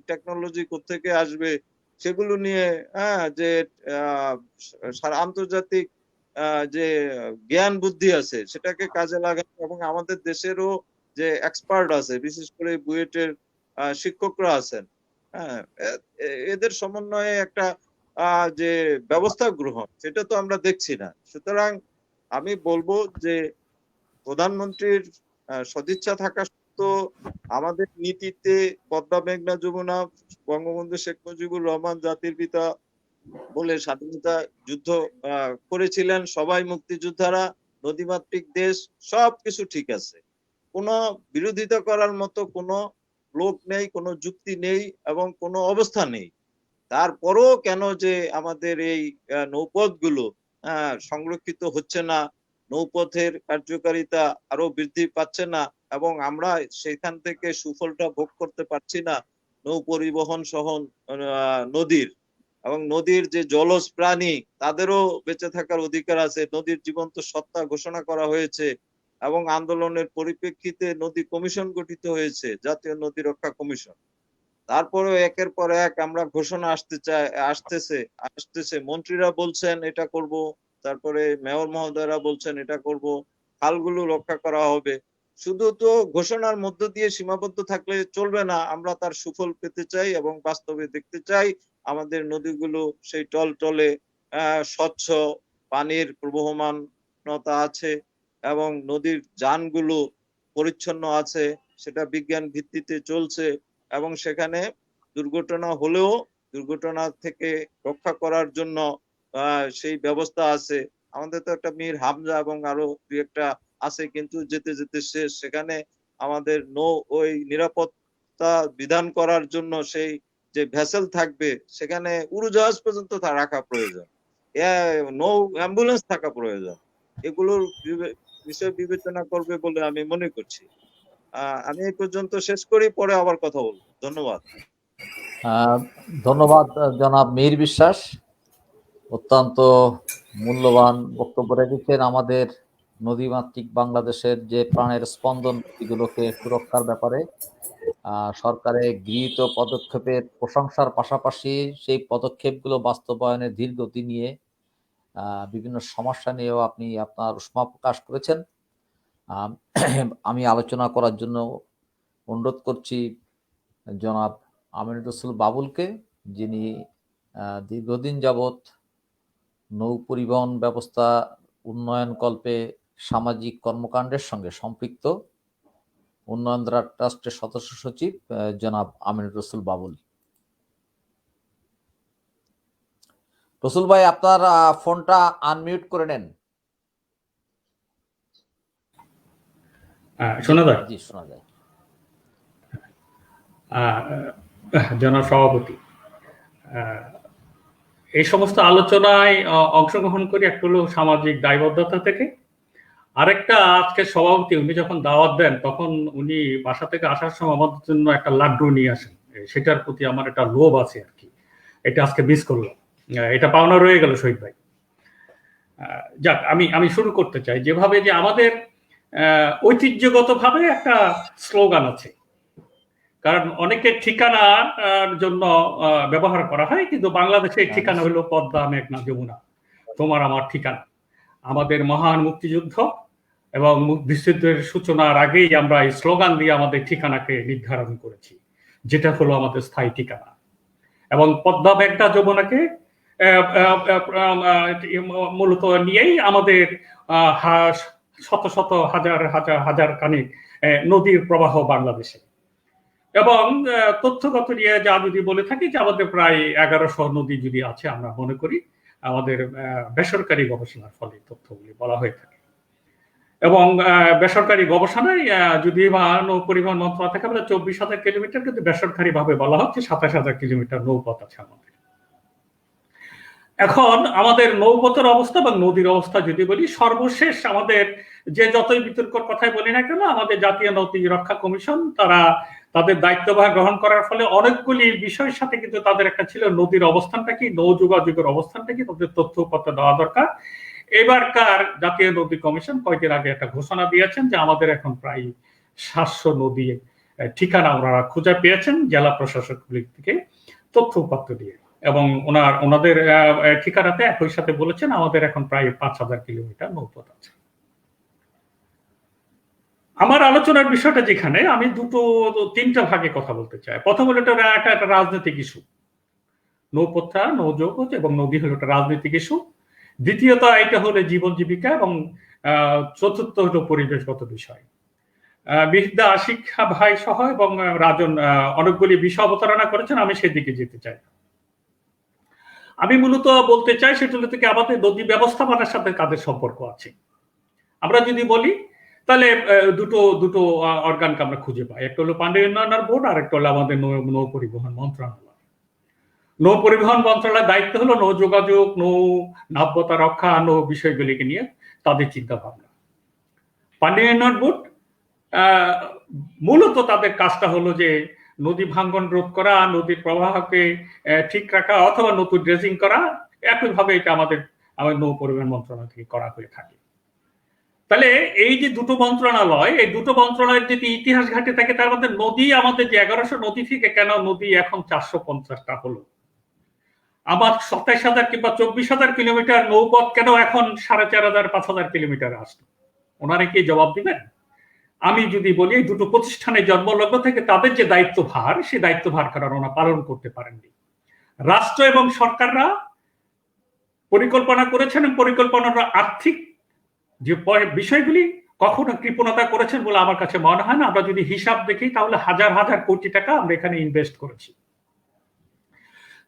টেকনোলজি কোত্থেকে আসবে, সেগুলো নিয়ে যে আন্তর্জাতিক যে জ্ঞান বুদ্ধি আছে সেটাকে কাজে লাগানো, এবং আমাদের দেশেরও যে এক্সপার্ট আছে, বিশেষ করে বুয়েটের শিক্ষকরা আছেন, হ্যাঁ এদের সমন্বয়ে একটা যে ব্যবস্থা গ্রহণ, সেটা তো আমরা দেখছি না। সুতরাং আমি বলবো যে প্রধানমন্ত্রীর সদিচ্ছা থাকা সত্ত্বেও আমাদের নীতিতে পদ্মা মেঘনা যমুনা, বঙ্গবন্ধু শেখ মুজিবুর রহমান জাতির পিতা বলে স্বাধীনতা যুদ্ধ করেছিলেন, সবাই মুক্তিযোদ্ধারা, নদীমাতৃক দেশ, সবকিছু ঠিক আছে, কোনো বিরোধিতা করার মতো কোনো লোক নেই, কোনো যুক্তি নেই এবং কোনো অবস্থা নেই। তারপরও কেন যে আমাদের এই নৌপথগুলো সংরক্ষিত হচ্ছে না, নৌপথের কার্যকারিতা আরো বৃদ্ধি পাচ্ছে না, এবং আমরা সেখান থেকে সুফলটা ভোগ করতে পারছি না, নৌ পরিবহন সহ নদীর, এবং নদীর যে জলজ প্রাণী তাদেরও বেঁচে থাকার অধিকার আছে। নদীর জীবন্ত সত্তা ঘোষণা করা হয়েছে এবং আন্দোলনের পরিপ্রেক্ষিতে নদী কমিশন গঠিত হয়েছে, জাতীয় নদী রক্ষা কমিশন। তারপরেও একের পর এক আমরা ঘোষণা আসতেছে, মন্ত্রীরা বলছেন এটা করব, তারপরে মেয়র মহোদয়রা বলছেন এটা করব, খালগুলো রক্ষা করা হবে। শুধু তো ঘোষণার মধ্য দিয়ে সীমাবদ্ধ থাকলে চলবে না, আমরা তার সুফল পেতে চাই এবং বাস্তবে দেখতে চাই আমাদের নদীগুলো সেই টলটলে স্বচ্ছ পানির প্রবহমানতা আছে এবং নদীর যানগুলো পরিচ্ছন্ন আছে, সেটা বিজ্ঞান ভিত্তিতে চলছে এবং সেখানে দুর্ঘটনা হলেও দুর্ঘটনা থেকে রক্ষা করার জন্য সেই ব্যবস্থা আছে। আমাদের তো একটা মীর হামজা এবং আরো দুই একটা আছে, কিন্তু যেতে যেতে শেষ। সেখানে আমাদের ওই নিরাপত্তা বিধান করার জন্য সেই যে ভেসেল থাকবে সেখানে উড়োজাহাজ পর্যন্ত রাখা প্রয়োজন, নৌ অ্যাম্বুলেন্স থাকা প্রয়োজন। এগুলোর বিষয় বিবেচনা করবে বলে আমি মনে করছি। আমি এই পর্যন্ত শেষ করি, পরে আবার কথা বলবো। ধন্যবাদ। ধন্যবাদ জনাব মীর বিশ্বাস, অত্যন্ত মূল্যবান বক্তব্য রেখেছেন। আমাদের নদীমাতৃক বাংলাদেশের যে প্রাণের স্পন্দন নদীগুলোকে সুরক্ষার ব্যাপারে সরকারের গৃহীত পদক্ষেপের প্রশংসার পাশাপাশি সেই পদক্ষেপগুলো বাস্তবায়নের ধীর গতি নিয়ে বিভিন্ন সমস্যা নিয়েও আপনি আপনার উষ্মা প্রকাশ করেছেন। আমি আলোচনা করার জন্য অনুরোধ করছি জনাব আমিনুর রসুল বাবুলকে, যিনি দীর্ঘদিন যাবৎ নৌ পরিবহন ব্যবস্থা উন্নয়নকল্পে সামাজিক কর্মকাণ্ডের সঙ্গে সম্পৃক্ত। উন্নয়ন ট্রাস্টের সদস্য সচিব জনাব আমিনুর রসুল বাবুল। রসুল ভাই, আপনার ফোনটা আনমিউট করে নেন। শোনা যায়? জি, শোনা যায়। জনাব সভাপতি, এই সমস্ত আলোচনায় অংশগ্রহণ করি একটা হলো সামাজিক দায়বদ্ধতা থেকে, আরেকটা আজকে সভাপতি উনি যখন দাওয়াত দেন তখন উনি বাসা থেকে আসার সময় আমাদের জন্য একটা লাড্ডু নিয়ে আসেন, সেটার প্রতি আমার একটা লোভ আছে আর কি। এটা আজকে মিস করলাম, এটা পাওনা রয়ে গেল শহীদ ভাই। যাক, আমি শুরু করতে চাই যেভাবে যে আমাদের ঐতিহ্যগতভাবে একটা স্লোগান আছে, কারণ অনেকের ঠিকানার জন্য ব্যবহার করা হয়, কিন্তু বাংলাদেশের ঠিকানা হলো পদ্মা, মেঘনা, যমুনা, তোমার আমার ঠিকানা। আমাদের মহান মুক্তিযুদ্ধ এবং মুক্তিযুদ্ধের সূচনার আগেই আমরা এই স্লোগান দিয়ে আমাদের ঠিকানাকে নির্ধারণ করেছি, যেটা হলো আমাদের স্থায়ী ঠিকানা। এবং পদ্মা, মেঘনা, যমুনাকে মূলত নিয়েই আমাদের শত শত হাজার হাজার হাজার খানিক নদীর প্রবাহ বাংলাদেশে। এবং তথ্যগত নিয়ে যা যদি বলে থাকি যে আমাদের প্রায় 1100 নদী যদি আছে আমরা মনে করি, আমাদের বেসরকারি গবেষণার ফলে তথ্যগুলি বলা হয়ে থাকে। এবং বেসরকারি গবেষণায় যদি বা নৌ পরিবহন মন্ত্রণালয় থেকে বলে 24,000 কিলোমিটার, কিন্তু বেসরকারি ভাবে বলা হচ্ছে 27,000 কিলোমিটার নৌপথ আছে আমাদের। এখন আমাদের নৌপথের অবস্থা বা নদীর অবস্থা যদি বলি, সর্বশেষ আমাদের যে যতই বিতর্কর কথাই বলি না কেন, আমাদের জাতীয় নদী রক্ষা কমিশন তারা তাদের দায়িত্বভার গ্রহণ করার ফলে অনেকগুলি বিষয়ের সাথে কিন্তু তাদের একটা ছিল নদীর অবস্থানটা কি, নৌ যোগাযোগের অবস্থানটা কি, তাদের তথ্যপত্র দেওয়া দরকার। এবারকার জাতীয় নদী কমিশন কয়েকদিন আগে একটা ঘোষণা দিয়েছেন যে আমাদের এখন প্রায় 700 নদী ঠিকানা ওনারা খুঁজে পেয়েছেন জেলা প্রশাসকগুলির থেকে তথ্যপত্র দিয়ে, এবং ওনাদের ঠিকানাতে একই সাথে বলেছেন আমাদের এখন প্রায় 5,000 কিলোমিটার নৌপথ আছে। আমার আলোচনার বিষয়টা যেখানে আমি তিনটা ভাগে কথা বলতে চাই। প্রথম হলো এটা একটা রাজনৈতিক ইস্যু, নৌপথটা, নৌযোগ এবং নদী হলো একটা রাজনৈতিক ইস্যু। দ্বিতীয়ত এটা হলো জীবন জীবিকা, এবং চতুর্থ হলো পরিবেশগত বিষয়। বিদ্যা, শিক্ষা ভাই সহ এবং রাজন অনেকগুলি বিষয় অবতারণা করেছেন, আমি সেদিকে যেতে চাই। আমি মূলত বলতে চাই সেটা থেকে আমাদের নদী ব্যবস্থাপনার সাথে কাদের সম্পর্ক আছে। আমরা যদি বলি তাহলে দুটো অর্গানকে আমরা খুঁজে পাই, একটা হলো পানি উন্নয়ন বোর্ড, আর একটা হলো আমাদের নৌ পরিবহন মন্ত্রণালয়। নৌ পরিবহন মন্ত্রণালয়ের দায়িত্ব হলো নৌ যোগাযোগ, নৌ নাব্যতা রক্ষা, নৌ বিষয়গুলিকে নিয়ে তাদের চিন্তা ভাবনা। পানি উন্নয়ন বোর্ড মূলত তাদের কাজটা হলো যে নদী ভাঙ্গন রোধ করা, নদীর প্রবাহকে ঠিক রাখা অথবা নতুন ড্রেজিং করা। একইভাবে এটা আমাদের নৌ পরিবহন মন্ত্রণালয় থেকে করা হয়ে থাকে। তাহলে এই যে দুটো মন্ত্রণালয়, এই দুটো মন্ত্রণালয়ের যদি ইতিহাস ঘাটে থাকে, তার মধ্যে নদী আমাদের যে 1100 নদী থেকে কেন নদী এখন 450টা হলো? আমার 27,000 কিংবা 24,000 কিলোমিটার নৌপথ কেন এখন 4,500 5,000 কিলোমিটার আসলো? ওনারা কি জবাব দিবেন? আমি যদি বলি এই দুটো প্রতিষ্ঠানের জন্মলগ্ন থেকে তাদের যে দায়িত্বভার, সেই দায়িত্বভার কারণ ওরা পালন করতে পারেননি। রাষ্ট্র এবং সরকাররা পরিকল্পনা করেছেন এবং পরিকল্পনার আর্থিক যে বিষয়গুলি কখনো কৃপণতা করেছেন বলে আমার কাছে মনে হয় না। আমরা যদি হিসাব দেখি তাহলে হাজার হাজার কোটি টাকা আমরা এখানে ইনভেস্ট করেছি।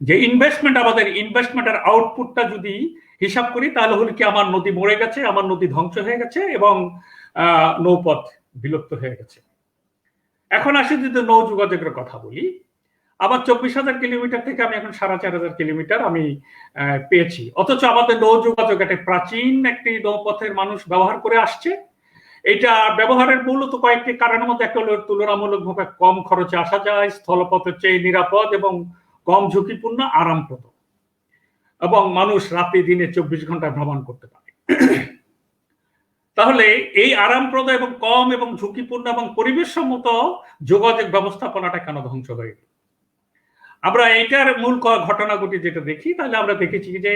যে ইনভেস্টমেন্ট, আমাদের ইনভেস্টমেন্টের আউটপুটটা যদি হিসাব করি তাহলে হলো কি আমার নদী মরে গেছে, আমার নদী ধ্বংস হয়ে গেছে এবং নৌপথ বিলুপ্ত হয়ে গেছে। এখন আসি যদি নৌ যোগাযোগের কথা বলি, আবার 24,000 কিলোমিটার থেকে আমি এখন 4,500 কিলোমিটার আমি পেয়েছি। অথচ আমাদের নৌ যোগাযোগ একটা প্রাচীন একটি নৌপথের মানুষ ব্যবহার করে আসছে। এটা ব্যবহারের মূলত কয়েকটি কারণের মধ্যে একটা হলো তুলনামূলকভাবে কম খরচে আসা যায়, স্থলপথের চেয়ে নিরাপদ এবং কম ঝুঁকিপূর্ণ, আরামপ্রদ, এবং মানুষ রাতে দিনে 24 ঘন্টা ভ্রমণ করতে পারে। তাহলে এই আরামপ্রদ এবং কম এবং ঝুঁকিপূর্ণ এবং পরিবেশ সম্মত যোগাযোগ ব্যবস্থাপনাটা কেন ধ্বংস হয়ে গেল? আমরা এইটার মূল ঘটনাগুলি যেটা দেখি, তাহলে আমরা দেখেছি যে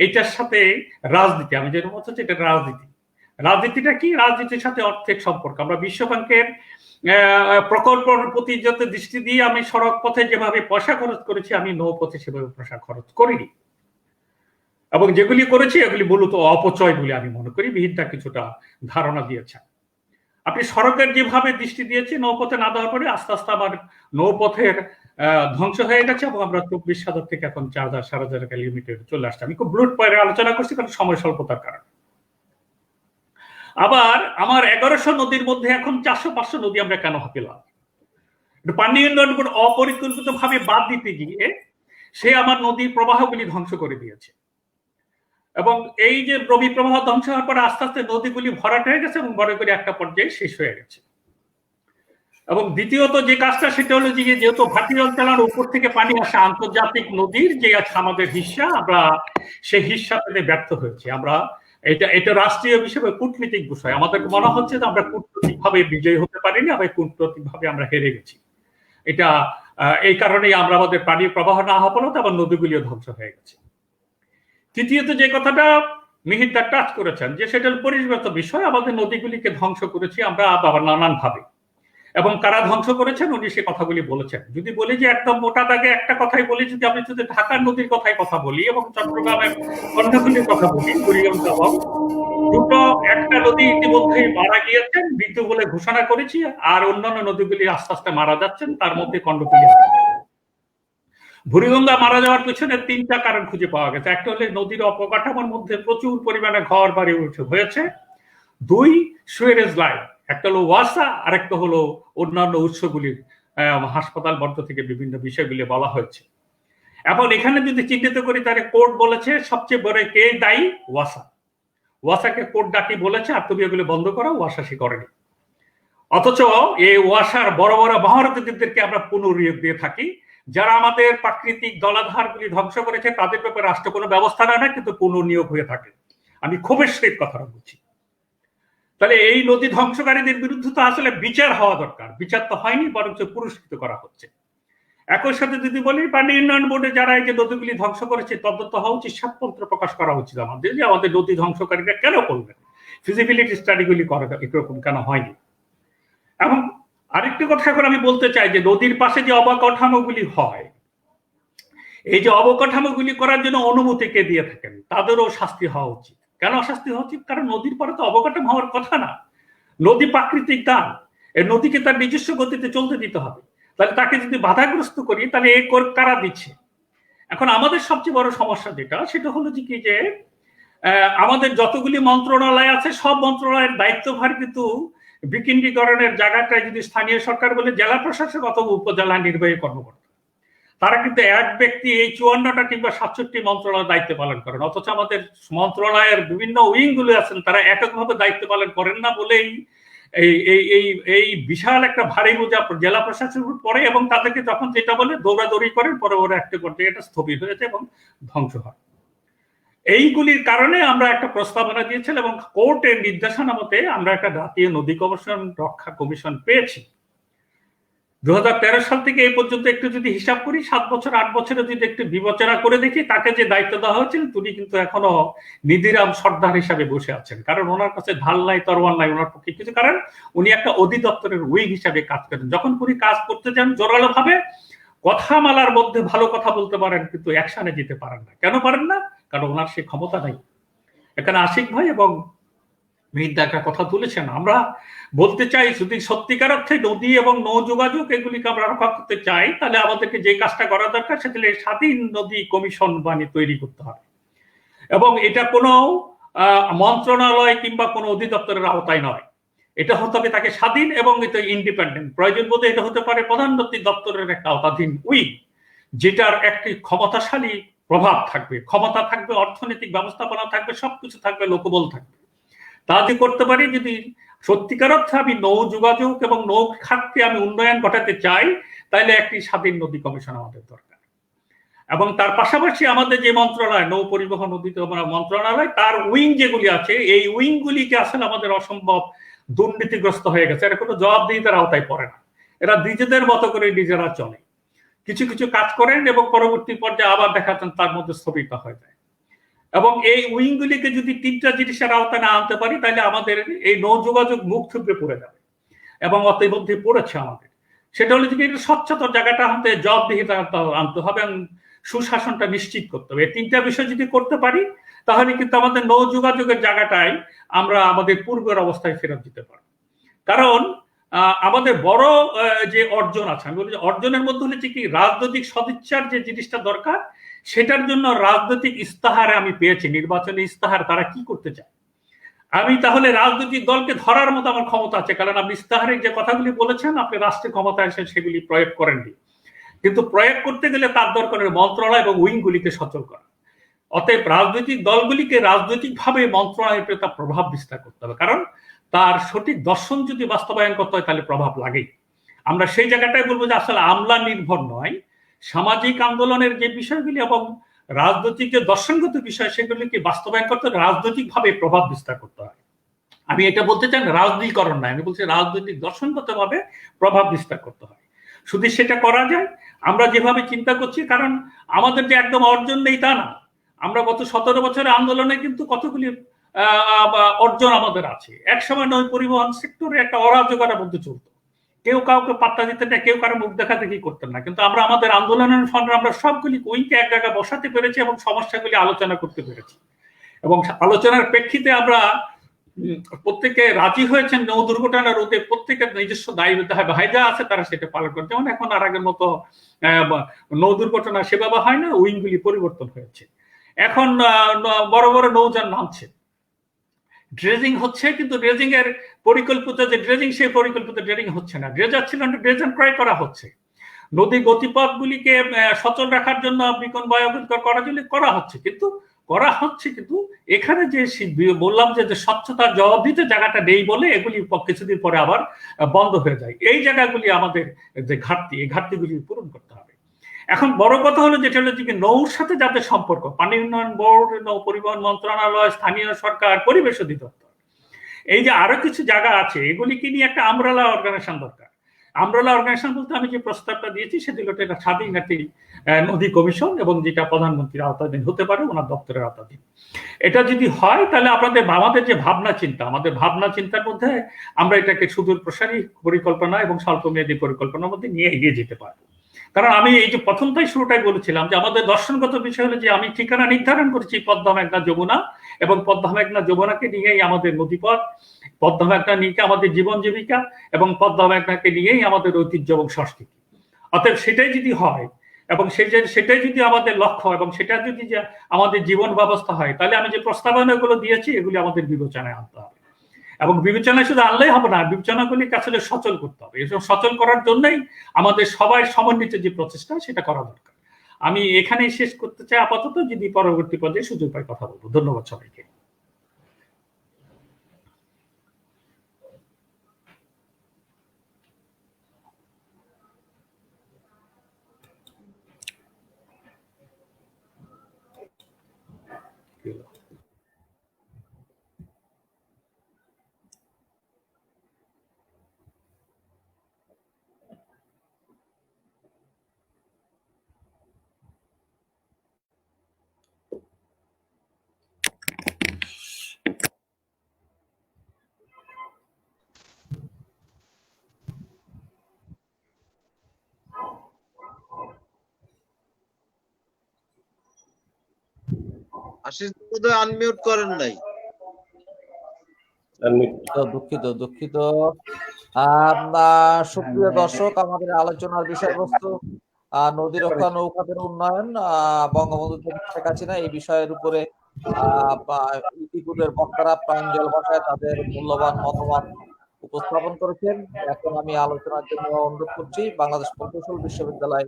এইটার সাথে রাজনীতি, আমি যেটা বলতে চাই এটা রাজনীতি। রাজনীতিটা কি? রাজনীতির সাথে অর্থের সম্পর্ক। আমরা বিশ্বব্যাংকের প্রকল্পের প্রতি যত দৃষ্টি দিয়ে আমি সড়ক পথে যেভাবে পয়সা খরচ করেছি, আমি নৌপথে সেভাবে পয়সা খরচ করিনি, এবং যেগুলি করেছি এগুলি মূলত অপচয় বলে আমি মনে করি। বিহিতটা কিছুটা ধারণা দিয়েছেন। আপনি সড়কের যেভাবে দৃষ্টি দিয়েছি নৌপথে না দেওয়ার পরে আস্তে আস্তে আমার নৌপথের ধ্বংস হয়ে গেছে এবং আমরা 24,000 থেকে এখন 4,000 কিলোমিটার চলে আসছে। আমি খুব ব্লুট পয়েন্টে আলোচনা করছি কারণ সময় স্বল্পতার কারণে। আবার আমার 1100 নদীর মধ্যে এখন 400-500 নদী আমরা কেন পেলাম? পানি উন্নয়ন বোর্ড অপরিকল্পিত ভাবে বাদ দিতে গিয়ে সে আমার নদীর প্রবাহগুলি ধ্বংস করে দিয়েছে, এবং এই যে রবি প্রবাহ ধ্বংস হওয়ার পরে আস্তে আস্তে নদীগুলি ভরাট হয়ে গেছে এবং বড় করে একটা পর্যায়ে শেষ হয়ে গেছে। এবং দ্বিতীয়ত যে কাজটা সেটা হলো যে যেহেতু ভাটি অঞ্চলের উপর থেকে পানি আসে আন্তর্জাতিক নদীর যে আছে আমাদের হিস্সা, আমরা সেই হিস্সা পেতে ব্যর্থ হয়েছি। আমরা এটা রাষ্ট্রীয় হিসেবে কূটনীতিক বিষয়। আমাদের মনে হচ্ছে যে আমরা কূটনৈতিক ভাবে বিজয়ী হতে পারিনি, আবার কূটনৈতিক ভাবে আমরা হেরে গেছি। এটা এই কারণেই আমরা আমাদের পানির প্রবাহ না হওয়ার ফলে আবার নদীগুলিও ধ্বংস হয়ে গেছে। তৃতীয়ত যে কথাটা মিহিরদা টাচ করেছেন যে সেটা পরিবেশগত বিষয়, আমাদের নদীগুলিকে ধ্বংস করেছি আমরা আবার নানান ভাবে, এবং কারা ধ্বংস করেছেন উনি সে কথাগুলি বলেছেন। যদি বলি যে একদম মোটা দাগে একটা কথাই বলি, যদি আমি যদি ঢাকার নদীর কথাই কথা বলি এবং চট্টগ্রামের কন্যাকুলির কথা বলি, কুড়িগ্রাম এবং দুটো, একটা নদী ইতিমধ্যেই মারা গিয়েছেন মৃত্যু বলে ঘোষণা করেছি, আর অন্যান্য নদীগুলি আস্তে আস্তে মারা যাচ্ছেন, তার মধ্যে কন্যাকুলি। বুড়িগঙ্গা মারা যাওয়ার পিছনে 3টা কারণ খুঁজে পাওয়া গেছে। একটা হলো নদীর অবকাঠামোর মধ্যে প্রচুর পরিমাণে ঘর বাড়ি হয়েছে। 2, সুয়েরেজ লাইন। একটা হলো ওয়াসা, আর একটা হলো অন্যান্য উৎসগুলির হাসপাতাল বন্ধ থেকে বিভিন্ন বিষয়গুলি বলা হয়েছে। এখন এখানে যদি চিহ্নিত করি তাহলে কোর্ট বলেছে সবচেয়ে বড় কে দায়ী? ওয়াসা। ওয়াসাকে কোর্ট ডাকি বলেছে আর তুমি এগুলো বন্ধ করো, ওয়াসা সে করেনি। অথচ এই ওয়াসার বড় বড় মহারথীদেরকে আমরা পুনর্নিয়োগ দিয়ে থাকি। যারা আমাদের প্রাকৃতিক জলাধারগুলি ধ্বংস করেছে তাদের ব্যাপারে রাষ্ট্র কোনো ব্যবস্থা নেয় না, কিন্তু পুনর্নিয়োগ হয়ে থাকে। আমি ক্ষোভের সহিত কথাটা বলছি। তাহলে এই নদী ধ্বংসকারীদের বিরুদ্ধে তো আসলে বিচার হওয়া দরকার, বিচার তো হয়নি, বরঞ্চ পুরস্কৃত করা হচ্ছে। একই সাথে যদি বলি পানি উন্নয়ন বোর্ডে যারা এই যে নদীগুলি ধ্বংস করেছে তদন্ত হওয়া উচিত, শ্বেতপত্র প্রকাশ করা উচিত আমাদের, যে আমাদের নদী ধ্বংসকারীরা কেন করবেন, ফিজিবিলিটি স্টাডিগুলি করা এরকম কেন হয়নি। এবং আরেকটি কথা এখন আমি বলতে চাই যে নদীর পাশে যে অবকাঠামোগুলি হয়, এই যে অবকাঠামোগুলি করার জন্য অনুমতি কে দিয়ে থাকেন, তাদেরও শাস্তি হওয়া উচিত। কেন শাস্তি হওয়া উচিত? কারণ নদীর পরে তো অবকাঠামো হওয়ার কথা না, নদী প্রাকৃতিক দান, এই নদীকে তার নিজস্ব গতিতে চলতে দিতে হবে। তাহলে তাকে যদি বাধাগ্রস্ত করি তাহলে এই কর কারা দিচ্ছে? এখন আমাদের সবচেয়ে বড় সমস্যা যেটা, সেটা হলো যে কি যে আমাদের যতগুলি মন্ত্রণালয় আছে সব মন্ত্রণালয়ের দায়িত্বভার কিন্তু বিকেন্দ্রীকরণের জায়গাটায় যদি স্থানীয় সরকার বলে জেলা প্রশাসক অথবা উপজেলা নির্বাহী কর্মকর্তা, তারা কিন্তু এক ব্যক্তি এই 54টা কিংবা 67টি মন্ত্রণালয়ের দায়িত্ব পালন করেন। অথচ আমাদের মন্ত্রণালয়ের বিভিন্ন উইং গুলো আছেন তারা এককভাবে দায়িত্ব পালন করেন না বলেই এই বিশাল একটা ভারী বোঝা জেলা প্রশাসনের পরে, এবং তাদেরকে যখন যেটা বলে দৌড়াদৌড়ি করেন, পরে ওরা একটা পর্যায়ে এটা স্থবির হয়েছে এবং ধ্বংস হয়। এইগুলির কারণে আমরা একটা প্রস্তাবনা দিয়েছিলাম এবং কোর্টের নির্দেশনা মতে আমরা একটা জাতীয় নদী কমিশন রক্ষা কমিশন পেয়েছি। 2013 সাল থেকে এই পর্যন্ত একটু যদি হিসাব করি 7 বছর 8 বছরে যদি একটু বিবেচনা করে দেখি, তাকে যে দায়িত্ব দেওয়া হয়েছিল তিনি কিন্তু এখনো নিধিরাম সর্দার হিসাবে বসে আছেন, কারণ ওনার কাছে ঢাল নাই, তরোয়াল নাই ওনার পক্ষে কিছু, কারণ উনি একটা অধিদপ্তরের উইং হিসাবে কাজ করেন। যখন উনি কাজ করতে যান জোরালো ভাবে কথা মালার মধ্যে ভালো কথা বলতে পারেন, কিন্তু অ্যাকশনে যেতে পারেন না। কেন পারেন না? কারণ ওনার সেই ক্ষমতা নেই। এখানে আশিক ভাই এবং মিহির দা একটা কথা তুলেছেন, আমরা বলতে চাই যদি সত্যিকার অর্থে নদী এবং নৌ যোগাযোগ এগুলিকে আমরা রক্ষা করতে চাই, তাহলে আমাদেরকে যে কাজটা করা দরকার সেটা স্বাধীন নদী কমিশন তৈরি করতে হবে, এবং এটা কোনো মন্ত্রণালয় কিংবা কোনো অধিদপ্তরের আওতায় নয়। এটা হতে হবে তাকে স্বাধীন এবং এটা ইন্ডিপেন্ডেন্ট, প্রয়োজন বোধে এটা হতে পারে প্রধানমন্ত্রী দপ্তরের একটা আওতাধীন উইং, যেটার একটি ক্ষমতাশালী প্রভাব থাকবে, ক্ষমতা থাকবে, অর্থনৈতিক ব্যবস্থাপনা থাকবে, সবকিছু থাকবে, লোকবল থাকবে। তা যদি করতে পারি, যদি সত্যিকার অর্থে আমি নৌ যোগাযোগ এবং নৌ খাতকে আমি উন্নয়ন ঘটাতে চাই, তাহলে একটি স্বাধীন নদী কমিশন আমাদের দরকার। এবং তার পাশাপাশি আমাদের যে মন্ত্রণালয়, নৌ পরিবহন নদী মন্ত্রণালয়, তার উইং যেগুলি আছে, এই উইং গুলিকে আসলে আমাদের অসম্ভব দুর্নীতিগ্রস্ত হয়ে গেছে। এরা কোনো জবাবদিহিতার আওতায় পড়ে না, এরা নিজেদের মতো করে নিজেরা চলে, কিছু কিছু কাজ করেন এবং পরবর্তী পর্যায়ে আবার দেখাচ্ছেন তার মধ্যে স্থগিত হয়ে যায়। এবং এই উইংগুলিকে যদি তিনটা জিনিসের আওতায় না আনতে পারি, তাহলে আমাদের এই নৌ যোগাযোগ মুখ থুবড়ে পড়ে যাবে, এবং অতমধ্যে পড়েছে আমাদের। সেটা হলো যে স্বচ্ছতার জায়গাটা আনতে, জবাবদিহিতা আনতে হবে এবং সুশাসনটা নিশ্চিত করতে হবে। এই তিনটা বিষয় যদি করতে পারি, তাহলে কিন্তু আমাদের নৌ যোগাযোগের জায়গাটায় আমরা আমাদের পূর্বের অবস্থায় ফেরত দিতে পারি। কারণ আমাদের বড় যে অর্জন আছে, আমি বলি অর্জনের মধ্যে হচ্ছে কি, রাজনৈতিক সদিচ্ছার যে জিনিসটা দরকার, সেটার জন্য রাজনৈতিক ইস্তাহারে আমি পেয়েছি, নির্বাচনী ইস্তাহার তারা কি করতে চায়। আমি তাহলে রাজনৈতিক দলকে ধরার মতো আমার ক্ষমতা আছে, কারণ আপনি ইস্তাহারে যে কথাগুলি বলেছেন, আপনি রাষ্ট্রীয় ক্ষমতায় এসে সেগুলি প্রয়োগ করেননি। কিন্তু প্রয়োগ করতে গেলে তার দরকার মন্ত্রণালয় এবং উইংগুলিকে সচল করা। অতএব রাজনৈতিক দলগুলিকে রাজনৈতিকভাবে মন্ত্রণালয়ের প্রতি তার প্রভাব বিস্তার করতে হবে, কারণ তার সঠিক দর্শন যদি বাস্তবায়ন করতে হয় তাহলে প্রভাব লাগেই। আমরা সেই জায়গাটায় বলবো যে আসলে আমলা নির্ভর নয়, সামাজিক আন্দোলনের যে বিষয়গুলি এবং রাজনৈতিক যে দর্শনগত বিষয়, সেগুলিকে বাস্তবায়ন করতে রাজনৈতিকভাবে প্রভাব বিস্তার করতে হয়। আমি এটা বলতে চাই রাজনীতিকরণ নয়, আমি বলছি রাজনৈতিক দর্শনগতভাবে প্রভাব বিস্তার করতে হয়। শুধু সেটা করা যায় আমরা যেভাবে চিন্তা করছি, কারণ আমাদের যে একদম অর্জন নেই তা না। আমরা গত 17 বছরের আন্দোলনে কিন্তু কতগুলি অর্জন আমাদের আছে। একসময় নৌ পরিবহন সেক্টরে একটা অরাজকতার মধ্যে চলতো, কেউ কাউকে পাত্তা দিতেন না, কেউ কারো মুখ দেখা দেখি করতেন না, কিন্তু আমরা আমাদের আন্দোলনের ফলে আমরা সবগুলি উইংকে এক জায়গায় বসাতে পেরেছি এবং সমস্যাগুলি আলোচনা করতে পেরেছি, এবং আলোচনার প্রেক্ষিতে আমরা প্রত্যেকে রাজি হয়েছেন নৌ দুর্ঘটনা রোধে প্রত্যেকের নিজস্ব দায়িত্ব আছে, তারা সেটা পালন করে। যেমন এখন আর আগের মতো নৌ দুর্ঘটনা সেভাবে হয় না, উইংগুলি পরিবর্তন হয়েছে। এখন বড় বড় নৌযান নামছে, ড্রেজিং হচ্ছে, কিন্তু ড্রেজিং এর পরিকল্পিত যে ড্রেজিং, সেই পরিকল্পিত ড্রেজিং হচ্ছে না। ড্রেজার ছিল না, ড্রেজার ক্রয় করা হচ্ছে। নদী গতিপথগুলিকে সচল রাখার জন্য বিকন বায়ুকর করার জন্য করা হচ্ছে, কিন্তু এখানে যে বললাম যে স্বচ্ছতার জবাব দিতে জায়গাটা নেই বলে এগুলি কিছুদিন পরে আবার বন্ধ হয়ে যায়। এই জায়গাগুলি আমাদের যে ঘাটতি, এই ঘাটতিগুলি পূরণ করতে হবে। এখন বড় কথা হলো যেটা হলো যে নৌর সাথে যাদের সম্পর্ক, পানি উন্নয়ন বোর্ড, নৌ পরিবহন মন্ত্রণালয়, স্থানীয় সরকার, পরিবেশ অধিদপ্তর, এই যে আরো কিছু জায়গা আছে, এগুলিকে নিয়ে একটা আমব্রেলা অর্গানাইজেশন দরকার। আমব্রেলা অর্গানাইজেশন বলতে আমি যে প্রস্তাবটা দিয়েছি সেটি হলো একটা স্বাধীন একটি নদী কমিশন, এবং যেটা প্রধানমন্ত্রীর আওতাধীন হতে পারে, ওনার দপ্তরের আওতাধীন। এটা যদি হয় তাহলে আমাদের যে ভাবনা চিন্তা, আমাদের ভাবনা চিন্তার মধ্যে আমরা এটাকে সুদূর প্রসারী পরিকল্পনা এবং স্বল্পমেয়াদী পরিকল্পনার মধ্যে নিয়ে এগিয়ে যেতে পারবো। কারণ আমি এই যে শুরুটাই বলেছিলাম যে আমাদের দর্শনগত বিষয় হলো যে আমি ঠিকানা নির্ধারণ করেছি পদ্মা, মেঘনা, যমুনা, এবং পদ্মা, মেঘনা, যমুনাকে নিয়েই আমাদের নদীপথ, পদ্মা, মেঘনা নিয়ে আমাদের জীবন জীবিকা, এবং পদ্মা, মেঘনাকে নিয়েই আমাদের ঐতিহ্য এবং সংস্কৃতি। অতএব সেটাই যদি হয় এবং সেটাই যদি আমাদের লক্ষ্য এবং সেটা যদি আমাদের জীবন ব্যবস্থা হয়, তাহলে আমি যে প্রস্তাবনাগুলো দিয়েছি এগুলি আমাদের বিবেচনায় আনতে হবে, এবং বিবেচনায় শুধু আনলেই হবে না, বিবেচনাগুলিকে আসলে সচল করতে হবে। এসব সচল করার জন্যই আমাদের সবাই সমন্বিত যে প্রচেষ্টা, সেটা করা দরকার। আমি এখানেই শেষ করতে চাই আপাতত, যদি পরবর্তী পর্যায়ে সুযোগ পাই কথা বলবো। ধন্যবাদ সবাইকে। আশিস বোধহয় আনমিউট করেন নাই। দুঃখিত দুঃখিত। সুপ্রিয় দর্শক, আমাদের আলোচনার বিষয়বস্তু নদী রক্ষা, নৌখাতের উন্নয়ন, বঙ্গবন্ধু শেখ হাসিনা, এই বিষয়ের উপরে ইতিপূর্বের বক্তারা প্রাঞ্জল ভাষায় তাদের মূল্যবান মতামত উপস্থাপন করেছেন। এখন আমি আলোচনার জন্য অনুরোধ করছি বাংলাদেশ প্রকৌশল বিশ্ববিদ্যালয়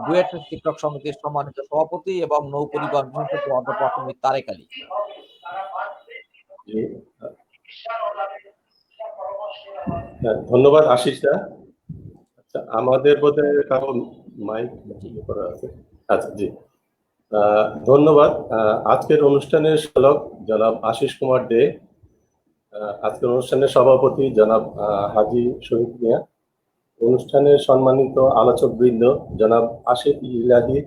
বুয়েট শিক্ষক সমিতির সম্মানিত সভাপতি এবং নৌ পরিবহন বিশেষজ্ঞ অধ্যাপক তারেক আলী। ধন্যবাদ আশিস দা। আচ্ছা, আমাদের বোধহয় কারণ মাইক করা আছে। আচ্ছা, জি, ধন্যবাদ। আজকের অনুষ্ঠানের চালক জনাব আশিস কুমার দে, আজকের অনুষ্ঠানের সভাপতি জনাব হাজী শহীদ মিয়া, অনুষ্ঠানের সম্মানিত আলোচক বৃন্দ জনাব আশিক ইলাহি,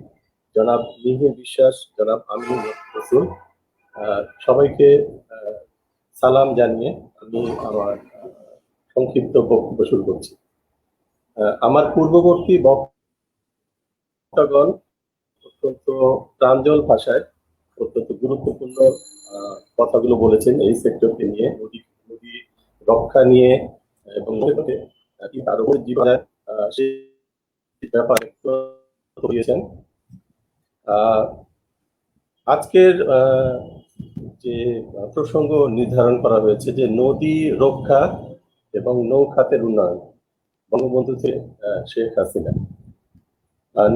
জনাব মিহির বিশ্বাস, জনাব আমিন রসুল, সবাইকে সালাম জানিয়ে আমি আমার সংক্ষিপ্ত বক্তব্য শুরু করছি। আমার পূর্ববর্তী বক্তাগণ অত্যন্ত প্রাঞ্জল ভাষায় অত্যন্ত গুরুত্বপূর্ণ কথাগুলো বলেছেন এই সেক্টরকে নিয়ে, নদী রক্ষা নিয়ে এবং তার উপর জীবনের সেই ব্যাপারে দিয়েছেন। আজকের যে প্রসঙ্গ নির্ধারণ করা হয়েছে যে নদী রক্ষা এবং নৌ খাতের উন্নয়ন, বঙ্গবন্ধু শেখ হাসিনা।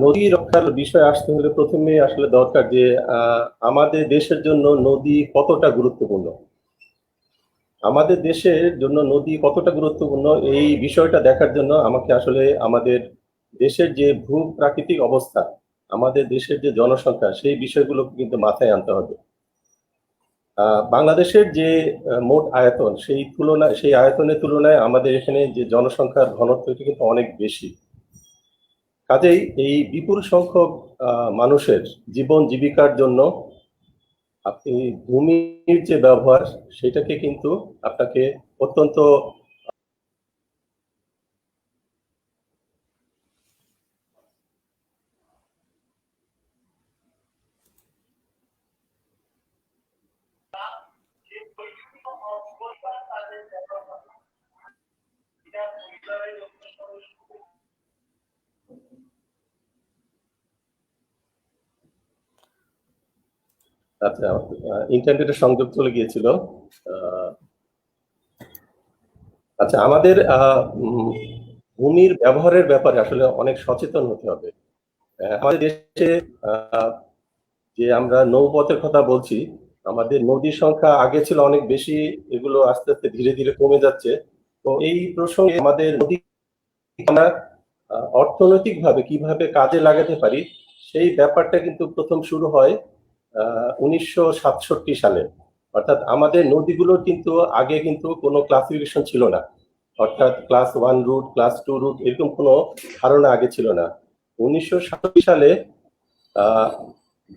নদী রক্ষার বিষয় আসতে হলে প্রথমে আসলে দরকার যে আমাদের দেশের জন্য নদী কতটা গুরুত্বপূর্ণ। আমাদের দেশের জন্য নদী কতটা গুরুত্বপূর্ণ এই বিষয়টা দেখার জন্য আমাকে আসলে আমাদের দেশের যে ভূ প্রাকৃতিক অবস্থা, আমাদের দেশের যে জনসংখ্যা, সেই বিষয়গুলো কিন্তু মাথায় আনতে হবে। বাংলাদেশের যে মোট আয়তন, সেই আয়তনের তুলনায় আমাদের এখানে যে জনসংখ্যার ঘনত্ব এটা কিন্তু অনেক বেশি। কাজেই এই বিপুল সংখ্যক মানুষের জীবন জীবিকার জন্য আপনি ভূমির যে ব্যবহার, সেটাকে কিন্তু আপনাকে অত্যন্ত আচ্ছা, ইন্টারনেটের সংযোগ চলে গিয়েছিল। আচ্ছা, আমাদের ভূমির ব্যবহারের ব্যাপারে আসলে অনেক সচেতন হতে হবে। আমাদের দেশে যে আমরা নৌপথের কথা বলছি, আমাদের নদীর সংখ্যা আগে ছিল অনেক বেশি, এগুলো আস্তে আস্তে ধীরে ধীরে কমে যাচ্ছে। তো এই প্রসঙ্গে আমাদের নদী আমরা অর্থনৈতিকভাবে কিভাবে কাজে লাগাতে পারি সেই ব্যাপারটা কিন্তু প্রথম শুরু হয় 1967 সালে। অর্থাৎ আমাদের নদীগুলোর কিন্তু আগে কিন্তু কোনো ক্লাসিফিকেশন ছিল না, অর্থাৎ ক্লাস 1 রুট, ক্লাস 2 রুট এরকম কোনো ধারণা আগে ছিল না। 1967 সালে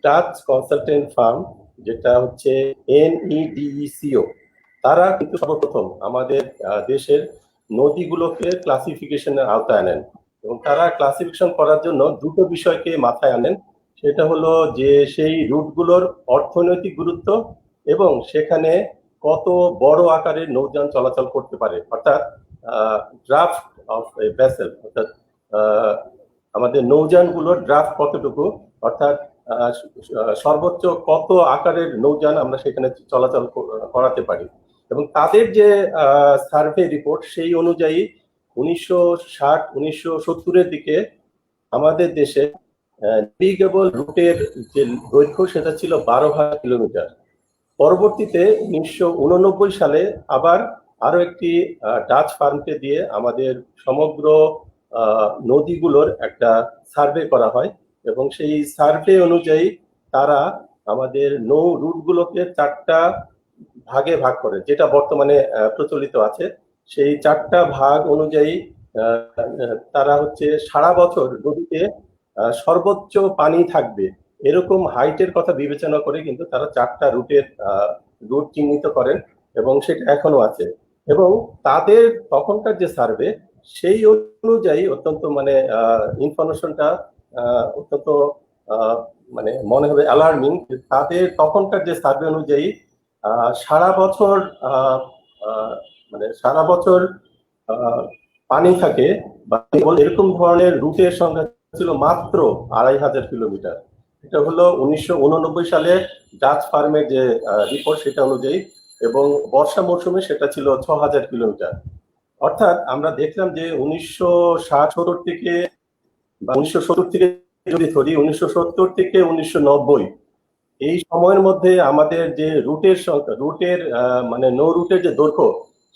ডাচ কনসালটেন্ট ফার্ম, যেটা হচ্ছে NEDECO, তারা কিন্তু সর্বপ্রথম আমাদের দেশের নদীগুলোকে ক্লাসিফিকেশনের আওতায় আনেন এবং তারা ক্লাসিফিকেশন করার জন্য দুটো বিষয়কে মাথায় আনেন। সেটা হলো যে সেই রুটগুলোর অর্থনৈতিক গুরুত্ব এবং সেখানে কত বড় আকারের নৌযান চলাচল করতে পারে, অর্থাৎ ড্রাফট অফ এ ভেসেল, অর্থাৎ আমাদের নৌযানগুলোর ড্রাফট কতটুকু, অর্থাৎ সর্বোচ্চ কত আকারের নৌযান আমরা সেখানে চলাচল করাতে পারি। এবং তাদের যে সার্ভে রিপোর্ট, সেই অনুযায়ী 1960-1970-এর দিকে আমাদের দেশে নেভিগেবল রুটের যে দৈর্ঘ্য সেটা ছিল 12,000 কিলোমিটার। পরবর্তীতে 1989 সালে আবার আরো একটি ডাচ ফার্মকে দিয়ে আমাদের সমগ্র নদীগুলোর একটা সার্ভে করা হয় এবং সেই সার্ভে অনুযায়ী তারা আমাদের নৌ রুটগুলোকে 4টা ভাগে ভাগ করে, যেটা বর্তমানে প্রচলিত আছে। সেই 4টা ভাগ অনুযায়ী তারা হচ্ছে সারা বছর নদীতে সর্বোচ্চ পানি থাকবে এরকম হাইটের কথা বিবেচনা করে কিন্তু তারা 4টা রুট চিহ্নিত করেন এবং সেটা এখনো আছে। এবং তাদের তখনকার যে সার্ভে, সেই অনুযায়ী অত্যন্ত মানে ইনফরমেশনটা অত্যন্ত মানে মনে হবে অ্যালার্মিং। তাদের তখনকার যে সার্ভে অনুযায়ী সারা বছর মানে সারা বছর পানি থাকে বা এরকম ধরনের রুটের সংখ্যা ছিল মাত্র 2500 কিলোমিটার। এটা হলো 1989 সালে ডাচ ফার্মের যে রিপোর্ট সেটা অনুযায়ী, এবং বর্ষা মৌসুমে সেটা ছিল 6000 কিলোমিটার। অর্থাৎ আমরা দেখলাম যে 1960 থেকে বা 1970 থেকে যদি ধরি 1970 থেকে 1990 এই সময়ের মধ্যে আমাদের যে রুটের সংখ্যা, রুটের মানে নো রুটের যে দৈর্ঘ্য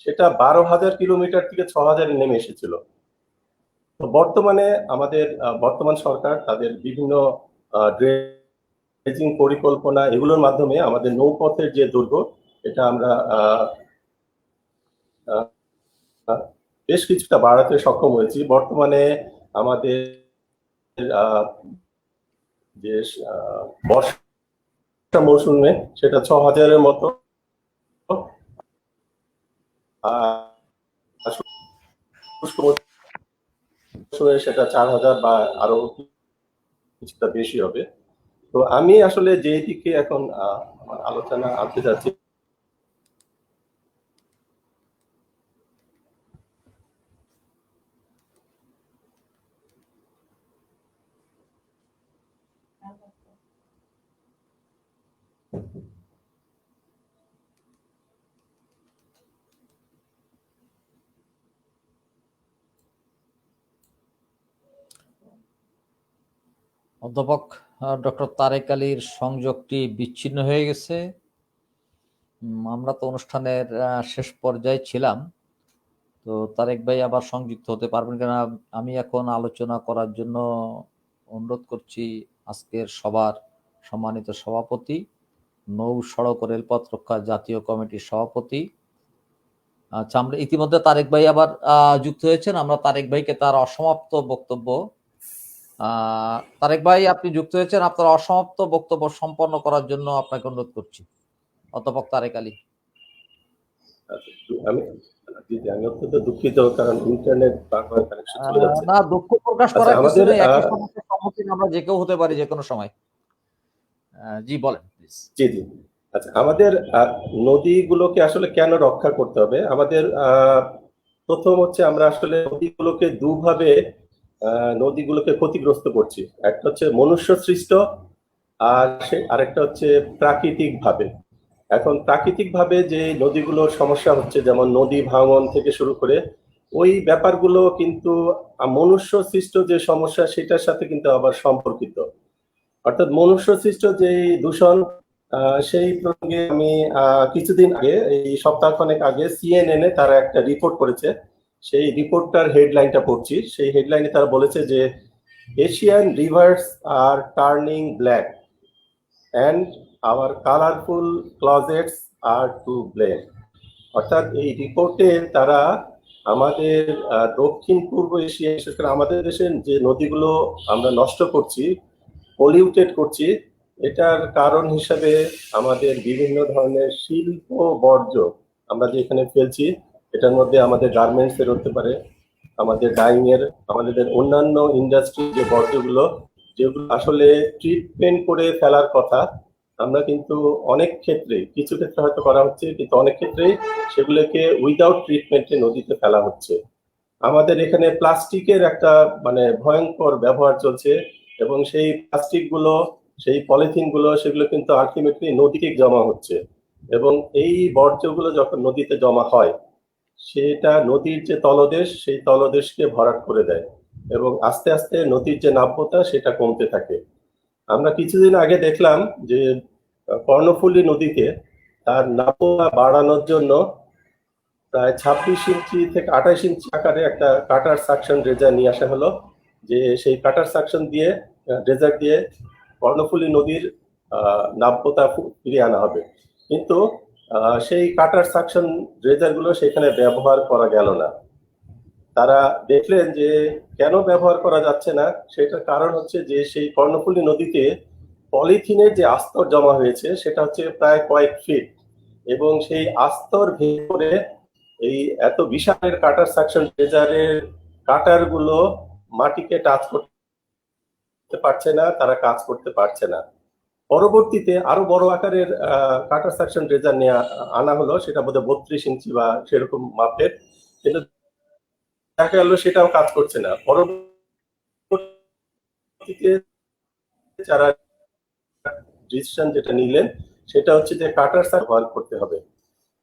সেটা 12,000 কিলোমিটার থেকে 6,000 নেমে এসেছিল। তো বর্তমানে আমাদের বর্তমান সরকার তাদের বিভিন্ন ড্রেজিং পরিকল্পনা এগুলোর মাধ্যমে আমাদের নৌপথের যে দৈর্ঘ্য এটা আমরা বেশ কিছুটা বাড়াতে সক্ষম হয়েছি। বর্তমানে আমাদের যে বর্ষা মৌসুমে সেটা 6,000-এর মতো, সেটা 4,000 বা আরো কিছুটা বেশি হবে। তো আমি আসলে যে দিকে এখন আমার আলোচনা আনতে যাচ্ছি, অধ্যাপক ডক্টর তারেক আলীর সংযোগটি বিচ্ছিন্ন হয়ে গেছে। আমরা তো অনুষ্ঠানের শেষ পর্যায়ে ছিলাম, তো তারেক ভাই আবার সংযুক্ত হতে পারবেন কিনা আমি এখন আলোচনা করার জন্য অনুরোধ করছি আজকের সবার সম্মানিত সভাপতি, নৌ সড়ক ও রেলপথ রক্ষা জাতীয় কমিটির সভাপতি। আচ্ছা, আমরা ইতিমধ্যে তারেক ভাই আবার যুক্ত হয়েছেন। আমরা তারেক ভাইকে তার অসমাপ্ত বক্তব্য, তারেক ভাই আপনি যুক্ত হয়েছেন, আপনার অসমাপ্ত বক্তব্য সম্পন্ন করার জন্য আপনাকে অনুরোধ করছি, অধ্যাপক তারেক আলী। আমি অত্যন্ত দুঃখিত, কারণ ইন্টারনেট বারবার কানেকশন চলে যাচ্ছে। না, দুঃখ প্রকাশ করার কিছু নেই, একই সমস্যার সম্মুখীন আমরা যে কেউ হতে পারি যে কোনো সময়। জি বলেন প্লিজ। জি জি, আচ্ছা, আমাদের নদীগুলোকে আসলে কেন রক্ষা করতে হবে? আমাদের প্রথম হচ্ছে আমরা আসলে নদীগুলোকে দুভাবে নদীগুলোকে ক্ষতিগ্রস্ত করছি। একটা হচ্ছে মনুষ্য সৃষ্ট, আর আরেকটা হচ্ছে প্রাকৃতিক ভাবে। এখন প্রাকৃতিক ভাবে যে নদীগুলোর সমস্যা হচ্ছে, যেমন নদী ভাঙন থেকে শুরু করে ওই ব্যাপারগুলো কিন্তু মনুষ্য সৃষ্ট যে সমস্যা সেটার সাথে কিন্তু আবার সম্পর্কিত। অর্থাৎ মনুষ্য সৃষ্ট যে দূষণ, সেই প্রসঙ্গে আমি কিছুদিন আগে, এই সপ্তাহখানেক আগে CNN-এ তারা একটা রিপোর্ট করেছে। সেই রিপোর্টটার হেডলাইনটা পড়ছি। সেই হেডলাইনে তারা বলেছে যে Asian rivers are turning black and our colourful closets are to blame. অর্থাৎ এই রিপোর্টে তারা আমাদের দক্ষিণ পূর্ব এশিয়া, বিশেষ করে আমাদের দেশের যে নদীগুলো আমরা নষ্ট করছি, পলিউটেড করছি, এটার কারণ হিসাবে আমাদের বিভিন্ন ধরনের শিল্প বর্জ্য আমরা যে এখানে ফেলছি। এটার মধ্যে আমাদের গার্মেন্টস এর হতে পারে, আমাদের ডাইং এর, আমাদের অন্যান্য ইন্ডাস্ট্রি যে বর্জ্যগুলো, যেগুলো আসলে ট্রিটমেন্ট করে ফেলার কথা, আমরা কিন্তু অনেক ক্ষেত্রে, কিছু ক্ষেত্রে হয়তো করা হচ্ছে, কিন্তু অনেক ক্ষেত্রেই সেগুলোকে উইদাউট ট্রিটমেন্টে নদীতে ফেলা হচ্ছে। আমাদের এখানে প্লাস্টিকের একটা মানে ভয়ঙ্কর ব্যবহার চলছে, এবং সেই প্লাস্টিক গুলো, সেই পলিথিন গুলো, সেগুলো কিন্তু আলটিমেটলি নদীতে জমা হচ্ছে, এবং এই বর্জ্যগুলো যখন নদীতে জমা হয় সেটা নদীর যে তলদেশ, সেই তলদেশকে ভরাট করে দেয়, এবং আস্তে আস্তে নদীর যে নাব্যতা সেটা কমতে থাকে। আমরা কিছুদিন আগে দেখলাম যে কর্ণফুলী নদীতে তার নাব্যতা বাড়ানোর জন্য প্রায় 26 ইঞ্চি থেকে 28 ইঞ্চি আকারে একটা কাটার সাকশন ড্রেজার নিয়ে আসা হলো, যে সেই কাটার সাকশন দিয়ে, ড্রেজার দিয়ে কর্ণফুলী নদীর নাব্যতা ফিরিয়ে আনা হবে। কিন্তু সেই কাটার সাকশন ড্রেজার গুলো সেখানে ব্যবহার করা গেল না। তারা দেখলেন যে কেন ব্যবহার করা যাচ্ছে না, সেটার কারণ হচ্ছে যে সেই কর্ণফুলী নদীতে পলিথিনের যে আস্তর জমা হয়েছে সেটা হচ্ছে প্রায় কয়েক ফিট, এবং সেই আস্তর ভেঙে পড়ে এই এত বিশালের কাটার সাকশন ড্রেজারের কাটার গুলো মাটিকে টাচ করতে করতে পারছে না, তারা কাজ করতে পারছে না। পরবর্তীতে আরো বড় আকারের কাটার সেকশন ড্রেজার নিয়ে আনা হলো, সেটা বোধহয় 32 ইঞ্চি বা সেরকম মাপের, কিন্তু দেখা গেল সেটাও কাজ করছে না। পরবর্তীতে যারা ডিসিশন যেটা নিলেন সেটা হচ্ছে যে কাটার সার ব্যবহার করতে হবে।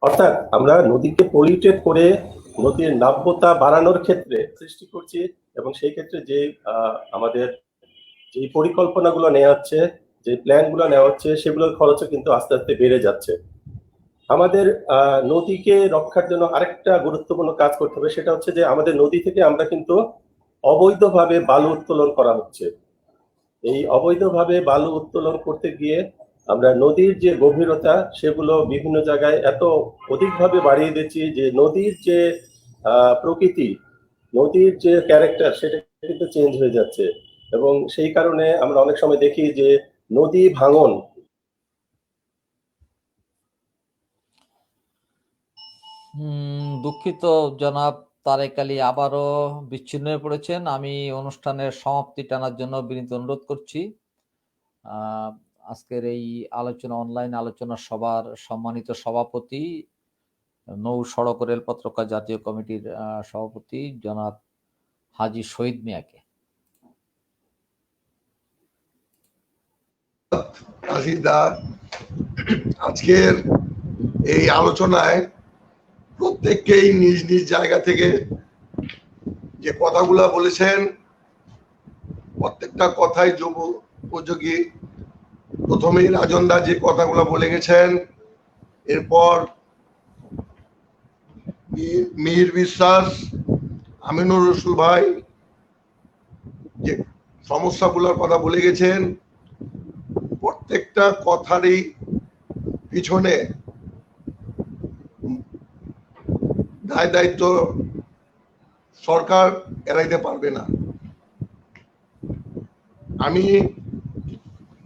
অর্থাৎ আমরা নদীকে পলিউটেড করে নদীর নাব্যতা বাড়ানোর ক্ষেত্রে সৃষ্টি করছি, এবং সেই ক্ষেত্রে যে আমাদের যে পরিকল্পনাগুলো নেওয়া হচ্ছে, যে প্ল্যানগুলো নেওয়া হচ্ছে, সেগুলোর খরচও কিন্তু আস্তে আস্তে বেড়ে যাচ্ছে। আমাদের নদীকে রক্ষার জন্য আরেকটা গুরুত্বপূর্ণ কাজ করতে হবে, সেটা হচ্ছে যে আমাদের নদী থেকে আমরা কিন্তু অবৈধভাবে বালু উত্তোলন করা হচ্ছে। এই অবৈধভাবে বালু উত্তোলন করতে গিয়ে আমরা নদীর যে গভীরতা সেগুলো বিভিন্ন জায়গায় এত অধিকভাবে বাড়িয়ে দিচ্ছি যে নদীর যে প্রকৃতি, নদীর যে ক্যারেক্টার, সেটা কিন্তু চেঞ্জ হয়ে যাচ্ছে, এবং সেই কারণে আমরা অনেক সময় দেখি যে নদী ভাঙন। দুঃখিত জনাব তারেক আলী আবারও বিচ্ছিন্ন হয়ে পড়েছেন। আমি অনুষ্ঠানের সমাপ্তি টানার জন্য বিনীত অনুরোধ করছি। আজকের এই আলোচনা, অনলাইন আলোচনা সভার সম্মানিত সভাপতি, নৌ সড়ক রেলপথ রক্ষা জাতীয় কমিটির সভাপতি জনাব হাজী শহীদ মিয়াকে। আজকের এই আলোচনায় প্রত্যেককেই নিজ নিজ জায়গা থেকে যে কথাগুলা বলেছেন, প্রত্যেকটা কথাই উপযোগী। প্রথমেই রাজনদা যে কথাগুলো বলে গেছেন, এরপর মিহির বিশ্বাস, আমিনুর রসুল ভাই যে সমস্যাগুলোর কথা বলে গেছেন, প্রত্যেকটা কথারই পিছনে দায় দায়িত্ব সরকার এড়াইতে পারবে না। আমি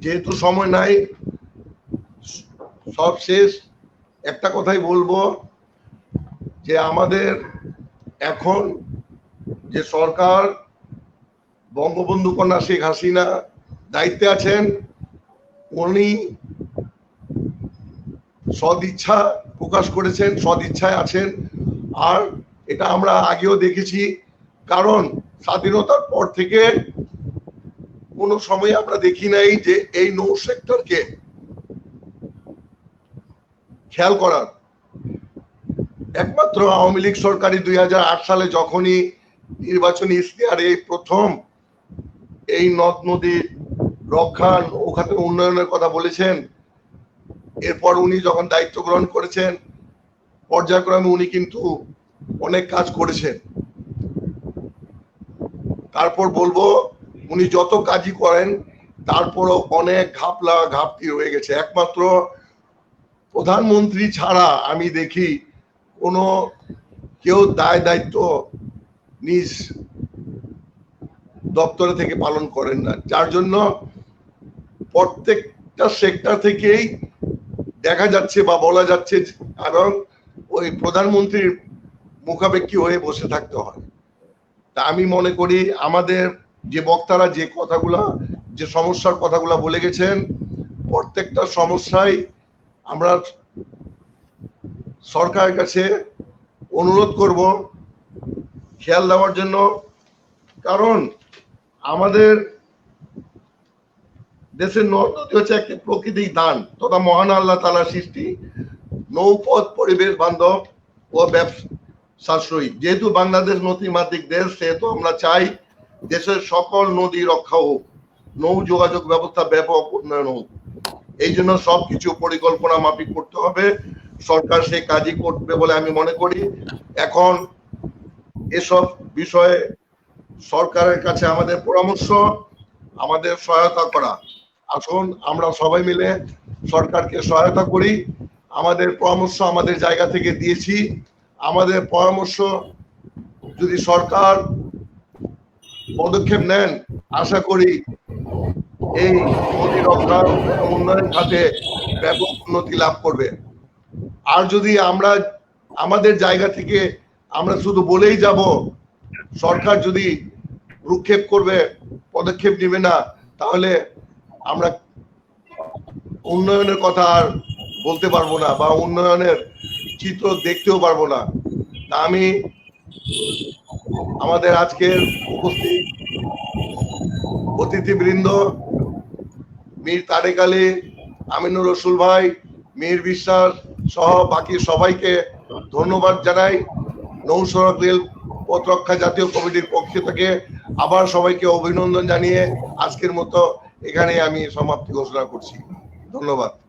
যেহেতু সময় নাই, সব শেষ একটা কথাই বলবো যে আমাদের এখন যে সরকার, বঙ্গবন্ধু কন্যা শেখ হাসিনা দায়িত্বে আছেন, উনি সদিচ্ছা প্রকাশ করেছেন, সদিচ্ছায় আছেন। আর এটা আমরা আগেও দেখেছি, কারণ স্বাধীনতার পর থেকে কোনো সময় আমরা দেখি নাই যে এই নৌ সেক্টরকে খেয়াল করার। একমাত্র আওয়ামী লীগ সরকারই 2008 সালে যখনই নির্বাচনী ইশতেহারে প্রথম এই নদ নদী রক্ষা, ওখানে উন্নয়নের কথা বলেছেন। এরপর উনি যখন দায়িত্ব গ্রহণ করেছেন, পর্যায়ক্রমে উনি কিন্তু অনেক কাজ করেছেন। তারপর বলবো, উনি যত কাজই করেন তারপরও অনেক ঘাপলা ঘাপটি রয়ে গেছে। একমাত্র প্রধানমন্ত্রী ছাড়া আমি দেখি কোনো কেউ দায়িত্ব নিজ দপ্তরে থেকে পালন করেন না, যার জন্য প্রত্যেকটা সেক্টর থেকেই দেখা যাচ্ছে বা বলা যাচ্ছে, কারণ ওই প্রধানমন্ত্রীর মুখাপেক্ষী হয়ে বসে থাকতে হয়। তা আমি মনে করি আমাদের যে বক্তারা যে কথাগুলা, যে সমস্যার কথাগুলা বলে গেছেন, প্রত্যেকটা সমস্যায় আমরা সরকারের কাছে অনুরোধ করব খেয়াল দেওয়ার জন্য। কারণ আমাদের দেশের নদ নদী হচ্ছে একটি প্রকৃতিক দান তথা মহান আল্লাহ তাআলার সৃষ্টি, নৌপথ পরিবেশ বান্ধব ও সাশ্রয়ী। যেহেতু বাংলাদেশ নদীমাতৃক দেশ, সেহেতু আমরা চাই দেশের সকল নদী রক্ষা হোক, নৌ যোগাযোগ ব্যবস্থা ব্যাপক উন্নয়ন হোক। এই জন্য সবকিছু পরিকল্পনা মাফিক করতে হবে। সরকার সেই কাজই করবে বলে আমি মনে করি। এখন এসব বিষয়ে সরকারের কাছে আমাদের পরামর্শ, আমাদের সহায়তা করা। আসুন আমরা সবাই মিলে সরকারকে সহায়তা করি। আমাদের পরামর্শ আমাদের জায়গা থেকে দিয়েছি। আমাদের পরামর্শ যদি সরকার পদক্ষেপ নেন, আশা করি এই নদী রক্ষা উন্নয়ন খাতে ব্যাপক উন্নতি লাভ করবে। আর যদি আমরা আমাদের জায়গা থেকে আমরা শুধু বলেই যাব, সরকার যদি ভ্রুক্ষেপ করবে, পদক্ষেপ নেবে না, তাহলে আমরা উন্নয়নের কথা আর বলতে পারবো না বা উন্নয়নের চিত্র দেখতেও পারবো না। তা আমি আমাদের আজকের উপস্থিত অতিথিবৃন্দ মীর তারেক আলী, আমিনুর রসুল ভাই, মীর বিশ্বাস সহ বাকি সবাইকে ধন্যবাদ জানাই। নৌ-সড়ক রেল পথ রক্ষা জাতীয় কমিটির পক্ষ থেকে আবার সবাইকে অভিনন্দন জানিয়ে আজকের মতো এখানে আমি সমাপ্তি ঘোষণা করছি। ধন্যবাদ।